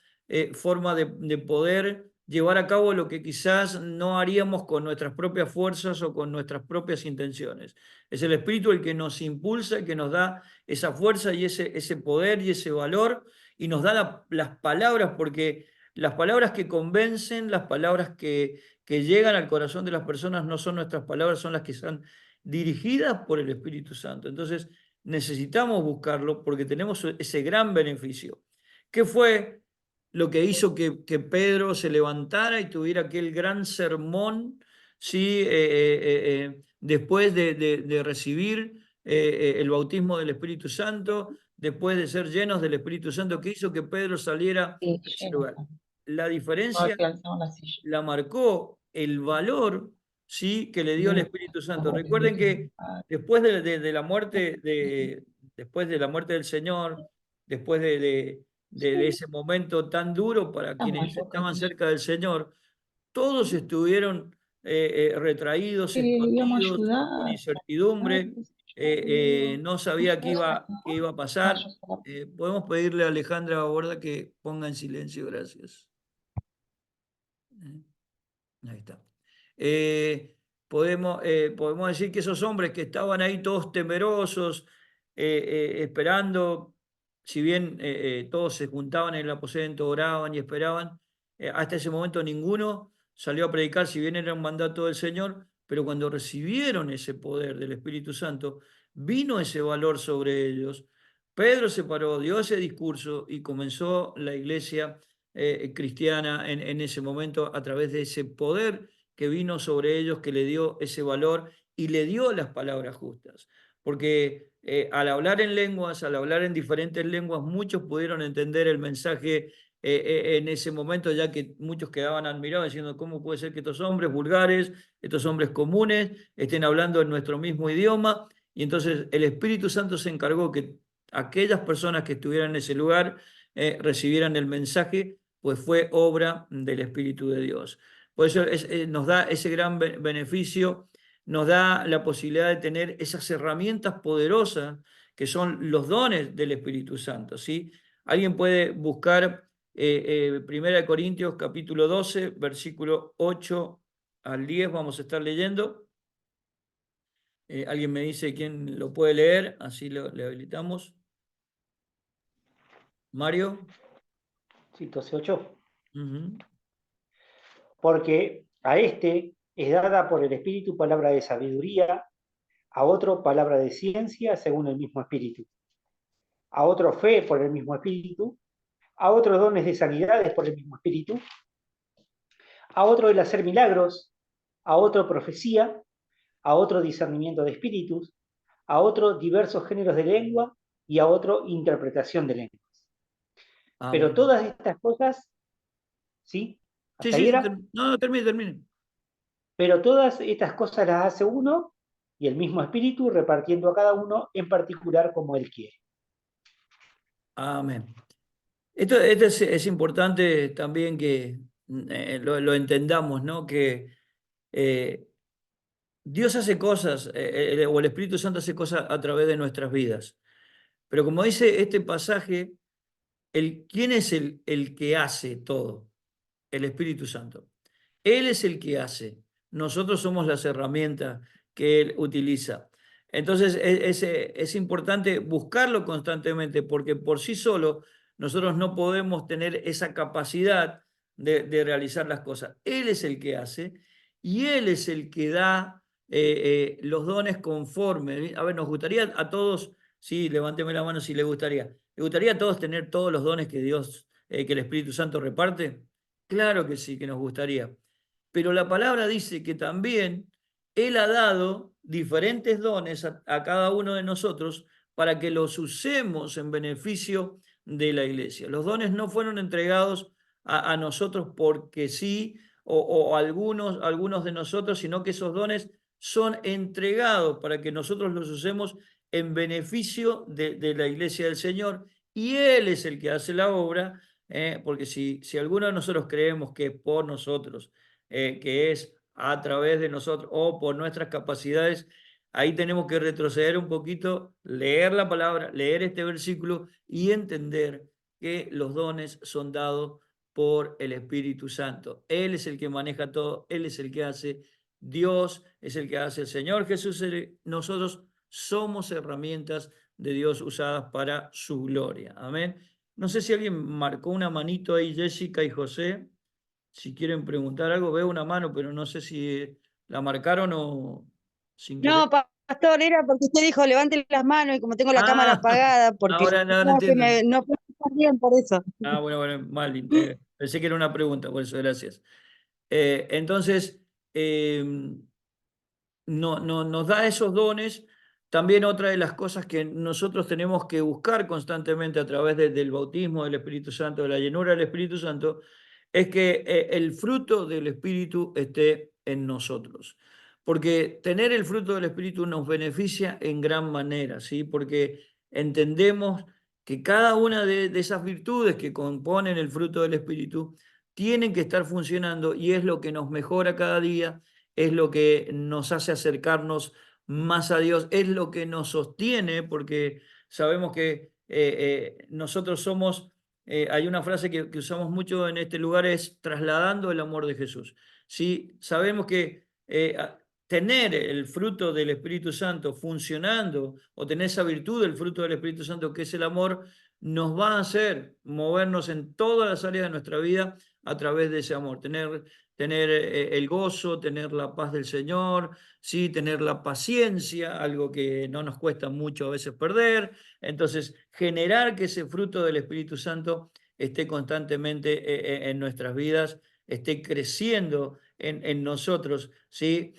forma de poder llevar a cabo lo que quizás no haríamos con nuestras propias fuerzas o con nuestras propias intenciones. Es el Espíritu el que nos impulsa, el que nos da esa fuerza y ese poder y ese valor y nos da las palabras, porque las palabras que convencen, las palabras que llegan al corazón de las personas no son nuestras palabras, son las que están dirigidas por el Espíritu Santo. Entonces, necesitamos buscarlo porque tenemos ese gran beneficio. ¿Qué fue lo que hizo que Pedro se levantara y tuviera aquel gran sermón, ¿sí? Después de recibir el bautismo del Espíritu Santo, después de ser llenos del Espíritu Santo? ¿Qué hizo que Pedro saliera de ese lugar? La diferencia la marcó el valor, ¿sí?, que le dio el Espíritu Santo. Recuerden que después de la muerte después de la muerte del Señor, después de ese momento tan duro para quienes estaban cerca del Señor, todos estuvieron retraídos, escondidos, con incertidumbre, no sabía qué iba a pasar. Podemos pedirle a Alejandra Borda que ponga en silencio, gracias. Ahí está. Podemos decir que esos hombres que estaban ahí todos temerosos, esperando, si bien todos se juntaban en el aposento, oraban y esperaban, hasta ese momento ninguno salió a predicar, si bien era un mandato del Señor, pero cuando recibieron ese poder del Espíritu Santo, vino ese valor sobre ellos. Pedro se paró, dio ese discurso y comenzó la iglesia cristiana en ese momento a través de ese poder que vino sobre ellos, que le dio ese valor y le dio las palabras justas. Porque al hablar en lenguas, al hablar en diferentes lenguas, muchos pudieron entender el mensaje en ese momento, ya que muchos quedaban admirados diciendo cómo puede ser que estos hombres vulgares, estos hombres comunes, estén hablando en nuestro mismo idioma. Y entonces el Espíritu Santo se encargó que aquellas personas que estuvieran en ese lugar recibieran el mensaje, pues fue obra del Espíritu de Dios. Por eso nos da ese gran beneficio, nos da la posibilidad de tener esas herramientas poderosas que son los dones del Espíritu Santo, ¿sí? Alguien puede buscar 1 Corintios capítulo 12, versículo 8 al 10, vamos a estar leyendo. Alguien me dice quién lo puede leer, así le habilitamos. Mario. Sí, 12:8. Porque a este es dada por el Espíritu palabra de sabiduría, a otro palabra de ciencia según el mismo Espíritu, a otro fe por el mismo Espíritu, a otros dones de sanidades por el mismo Espíritu, a otro el hacer milagros, a otro profecía, a otro discernimiento de espíritus, a otro diversos géneros de lengua y a otro interpretación de lenguas. Pero todas estas cosas, ¿sí? ¿Hasta ahí era? No, termine. Pero todas estas cosas las hace uno y el mismo Espíritu, repartiendo a cada uno en particular como Él quiere. Amén. Esto es importante también que lo entendamos, ¿no? Que Dios hace cosas, o el Espíritu Santo hace cosas a través de nuestras vidas. Pero como dice este pasaje, ¿quién es el que hace todo? El Espíritu Santo. Él es el que hace. Nosotros somos las herramientas que Él utiliza. Entonces es importante buscarlo constantemente porque por sí solo nosotros no podemos tener esa capacidad de realizar las cosas. Él es el que hace y Él es el que da los dones conforme. A ver, nos gustaría a todos, sí, levánteme la mano si le gustaría. ¿Le gustaría a todos tener todos los dones que Dios, que el Espíritu Santo reparte? Claro que sí, que nos gustaría. Pero la palabra dice que también Él ha dado diferentes dones a cada uno de nosotros para que los usemos en beneficio de la iglesia. Los dones no fueron entregados a nosotros porque sí, o algunos de nosotros, sino que esos dones son entregados para que nosotros los usemos en beneficio de la iglesia del Señor. Y Él es el que hace la obra, porque si alguno de nosotros creemos que por nosotros, que es a través de nosotros o por nuestras capacidades, ahí tenemos que retroceder un poquito, leer la palabra, leer este versículo y entender que los dones son dados por el Espíritu Santo. Él es el que maneja todo, Él es el que hace, Dios es el que hace, el Señor Jesús, nosotros somos herramientas de Dios usadas para su gloria. Amén. No sé si alguien marcó una manito ahí, Jessica y José. Si quieren preguntar algo, veo una mano, pero no sé si la marcaron o sin No, querer. pastor, era porque usted dijo levante las manos y como tengo la cámara Ah, apagada, porque ahora no, no no, entiendo. no puedo estar bien por eso. Bueno, mal. Pensé que era una pregunta, por eso, gracias. Entonces, nos da esos dones. También otra de las cosas que nosotros tenemos que buscar constantemente a través del bautismo del Espíritu Santo, de la llenura del Espíritu Santo, es que el fruto del Espíritu esté en nosotros. Porque tener el fruto del Espíritu nos beneficia en gran manera, ¿sí? Porque entendemos que cada una de esas virtudes que componen el fruto del Espíritu tienen que estar funcionando y es lo que nos mejora cada día, es lo que nos hace acercarnos más a Dios, es lo que nos sostiene, porque sabemos que nosotros somos, hay una frase que usamos mucho en este lugar, es trasladando el amor de Jesús. ¿Sí? Sabemos que tener el fruto del Espíritu Santo funcionando, o tener esa virtud del fruto del Espíritu Santo, que es el amor, nos va a hacer movernos en todas las áreas de nuestra vida a través de ese amor, tener el gozo, tener la paz del Señor, ¿sí? Tener la paciencia, algo que no nos cuesta mucho a veces perder. Entonces, generar que ese fruto del Espíritu Santo esté constantemente en nuestras vidas, esté creciendo en nosotros, ¿sí?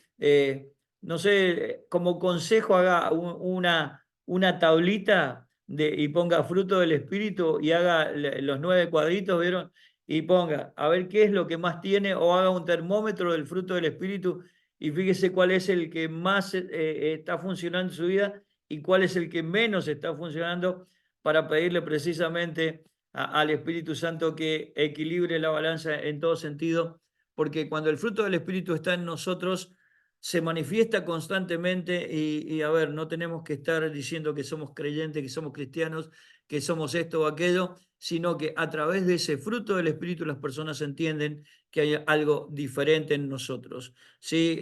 No sé, como consejo haga una tablita y ponga fruto del Espíritu y haga los 9 cuadritos, ¿vieron? Y ponga a ver qué es lo que más tiene, o haga un termómetro del fruto del Espíritu y fíjese cuál es el que más está funcionando en su vida y cuál es el que menos está funcionando, para pedirle precisamente al Espíritu Santo que equilibre la balanza en todo sentido, porque cuando el fruto del Espíritu está en nosotros, se manifiesta constantemente y a ver, no tenemos que estar diciendo que somos creyentes, que somos cristianos, que somos esto o aquello, sino que a través de ese fruto del Espíritu las personas entienden que hay algo diferente en nosotros, ¿sí?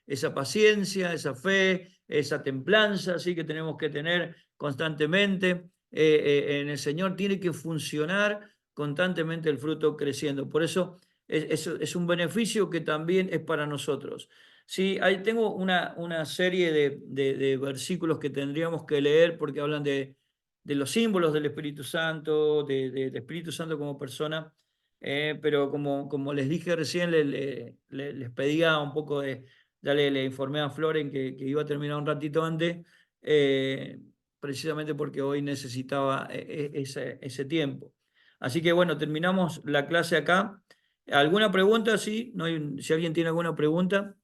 Esa paciencia, esa fe, esa templanza, ¿sí? Que tenemos que tener constantemente en el Señor, tiene que funcionar constantemente el fruto creciendo. Por eso es un beneficio que también es para nosotros. Sí, ahí tengo una serie de versículos que tendríamos que leer porque hablan de los símbolos del Espíritu Santo, del Espíritu Santo como persona, pero como les dije recién, les pedía un poco ya le informé a Floren que iba a terminar un ratito antes, precisamente porque hoy necesitaba ese tiempo. Así que bueno, terminamos la clase acá. ¿Alguna pregunta? Sí, si alguien tiene alguna pregunta.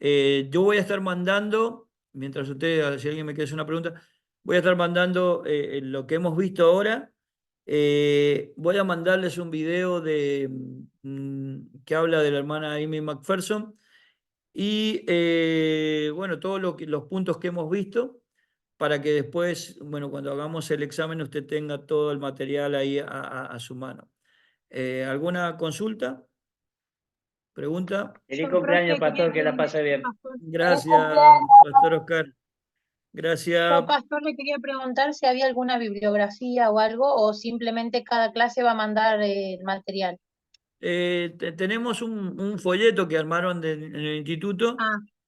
Yo voy a estar mandando, mientras ustedes, si alguien me quiere hacer una pregunta, voy a estar mandando lo que hemos visto ahora. Voy a mandarles un video que habla de la hermana Amy McPherson y bueno, todos los puntos que hemos visto, para que después, bueno, cuando hagamos el examen usted tenga todo el material ahí a su mano. ¿Alguna consulta? ¿Pregunta? Feliz cumpleaños, pastor, que la pase bien. Gracias, Pastor Oscar. Gracias. Yo, pastor, le quería preguntar si había alguna bibliografía o algo, o simplemente cada clase va a mandar el material. Tenemos un folleto que armaron en el instituto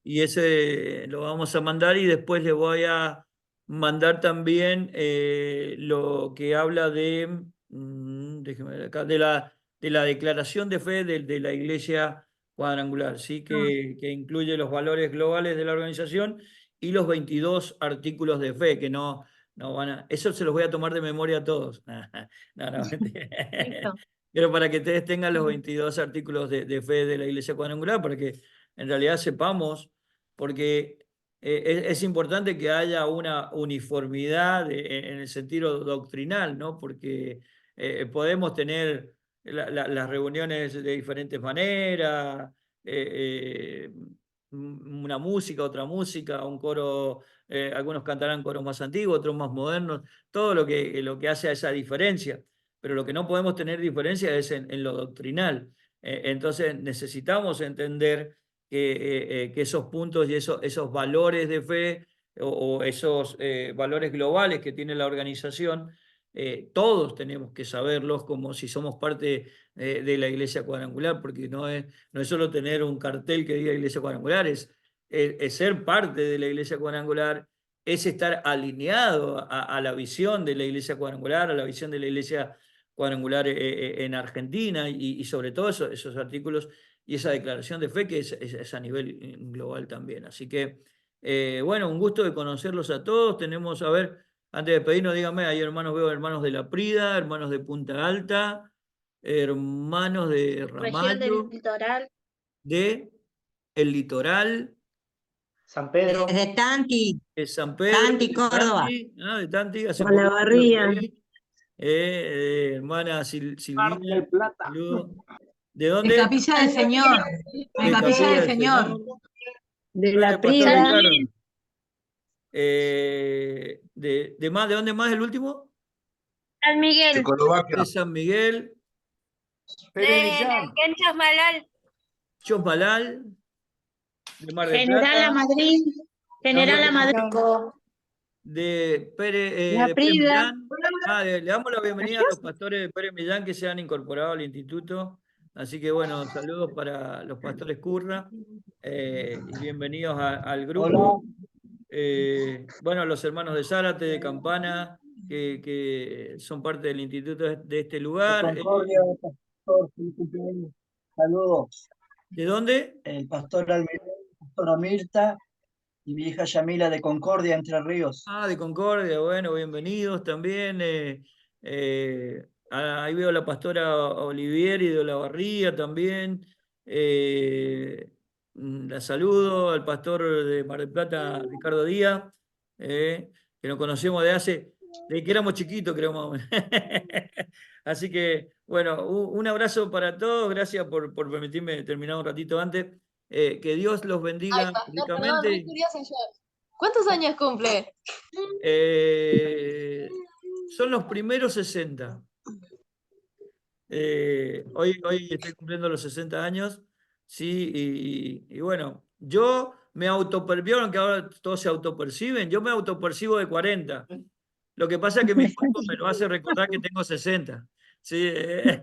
y ese lo vamos a mandar, y después le voy a mandar también lo que habla déjeme ver acá, de la declaración de fe de la Iglesia Cuadrangular, ¿sí? Que incluye los valores globales de la organización y los 22 artículos de fe, que no van a... Eso se los voy a tomar de memoria a todos. No, mentira. Pero para que ustedes tengan los 22 artículos de fe de la Iglesia Cuadrangular, para que en realidad sepamos, porque es importante que haya una uniformidad en el sentido doctrinal, ¿no? Porque podemos tener las reuniones de diferentes maneras, una música, otra música, un coro, algunos cantarán coros más antiguos, otros más modernos, todo lo que hace a esa diferencia. Pero lo que no podemos tener diferencia es en lo doctrinal. Entonces necesitamos entender que esos puntos y esos valores de fe o esos valores globales que tiene la organización, todos tenemos que saberlos como si somos parte de la Iglesia Cuadrangular, porque no es solo tener un cartel que diga Iglesia Cuadrangular, es es ser parte de la iglesia cuadrangular, es estar alineado a la visión de la iglesia cuadrangular, a la visión de la iglesia cuadrangular en Argentina y sobre todo esos artículos y esa declaración de fe que es a nivel global también. Así que, bueno, un gusto de conocerlos a todos. Tenemos, a ver, antes de pedirnos, díganme, hay hermanos, veo hermanos de La Prida, hermanos de Punta Alta, hermanos de Región del Ramallo, Litoral. de El Litoral, San Pedro. Desde Tanti, de San Pedro, Tanti, de Córdoba. Tanti, de Tanti, hace Con la poquito estuve por barría. ahí. Hermana Silvina, del Plata. saludos. ¿De De dónde? Capilla del Señor. De De Capilla Capilla del del Señor. De Pastor La Prida. Ricardo. ¿De dónde más el último? San Miguel. De San Miguel, Chosmalal. Chosmalal, de Mar del General La Plata, Madrid. General La Madrid. de Pérez, La de Pérez Prida. Millán. Le damos la bienvenida a los pastores de Pérez Millán que se han incorporado al instituto. Así que bueno, saludos para los pastores Curra y bienvenidos al grupo. Bueno, los hermanos de Zárate, de Campana, que son parte del instituto de este lugar. Concordia, pastor, feliz cumpleaños. Saludos. ¿De dónde? El pastor Almirón, el pastor Mirta y mi hija Yamila de Concordia, Entre Ríos. De Concordia, bueno, bienvenidos también. Ahí veo a la pastora Olivieri de Olavarría también. La saludo al pastor de Mar del Plata, Ricardo Díaz, que nos conocemos de que éramos chiquitos, creo más o menos. Así que, bueno, un abrazo para todos. Gracias por permitirme terminar un ratito antes. Que Dios los bendiga Ay, pastor, perdón, ricamente. re curiosa yo. ¿Cuántos años cumple? Son los primeros 60. Hoy estoy cumpliendo los 60 años, sí, y bueno, yo me autopercibo, que ahora todos se autoperciben, yo me autopercibo de 40. Lo que pasa es que mi cuerpo me lo hace recordar que tengo 60. Sí, Está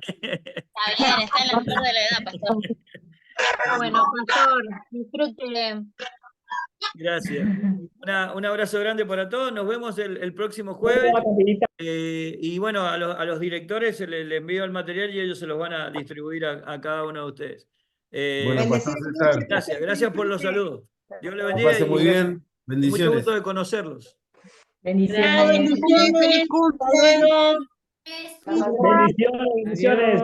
bien, está en la flor de la edad, pastor. Bueno, pastor, disfrute. Gracias. Un abrazo grande para todos. Nos vemos el próximo jueves. Y bueno, a los directores les envío el material y ellos se los van a distribuir a cada uno de ustedes. Bueno, pastor César. Gracias por los saludos. Dios les Que bendiga. pase muy bien. Mucho Bendiciones. gusto de conocerlos. Bendiciones. Feliz cumpleaños. Bendiciones.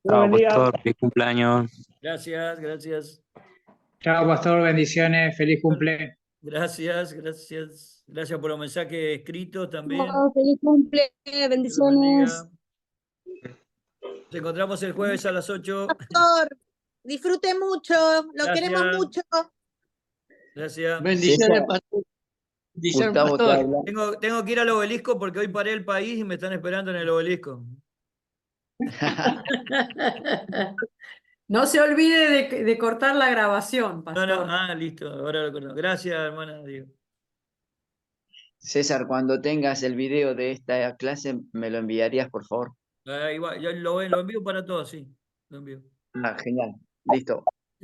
Chao, pastor, feliz cumpleaños. Gracias. Chao, pastor, bendiciones, feliz cumple. Gracias por los mensajes escritos también. Feliz cumple, Dios los bendiciones. bendiga. Nos encontramos el jueves a las 8. Pastor, disfrute mucho, lo queremos Gracias. mucho. Gracias. Bendiciones, pastor. Bendiciones, Gustavo te pastor. habla. Tengo que ir al obelisco porque hoy paré el país y me están esperando en el obelisco. No se olvide de cortar la grabación, pastor. No, listo, ahora lo corto. Gracias, hermana. Dios. César, cuando tengas el video de esta clase, ¿me lo enviarías, por favor? Igual, yo lo envío para todos, sí. Lo envío. Genial. Listo.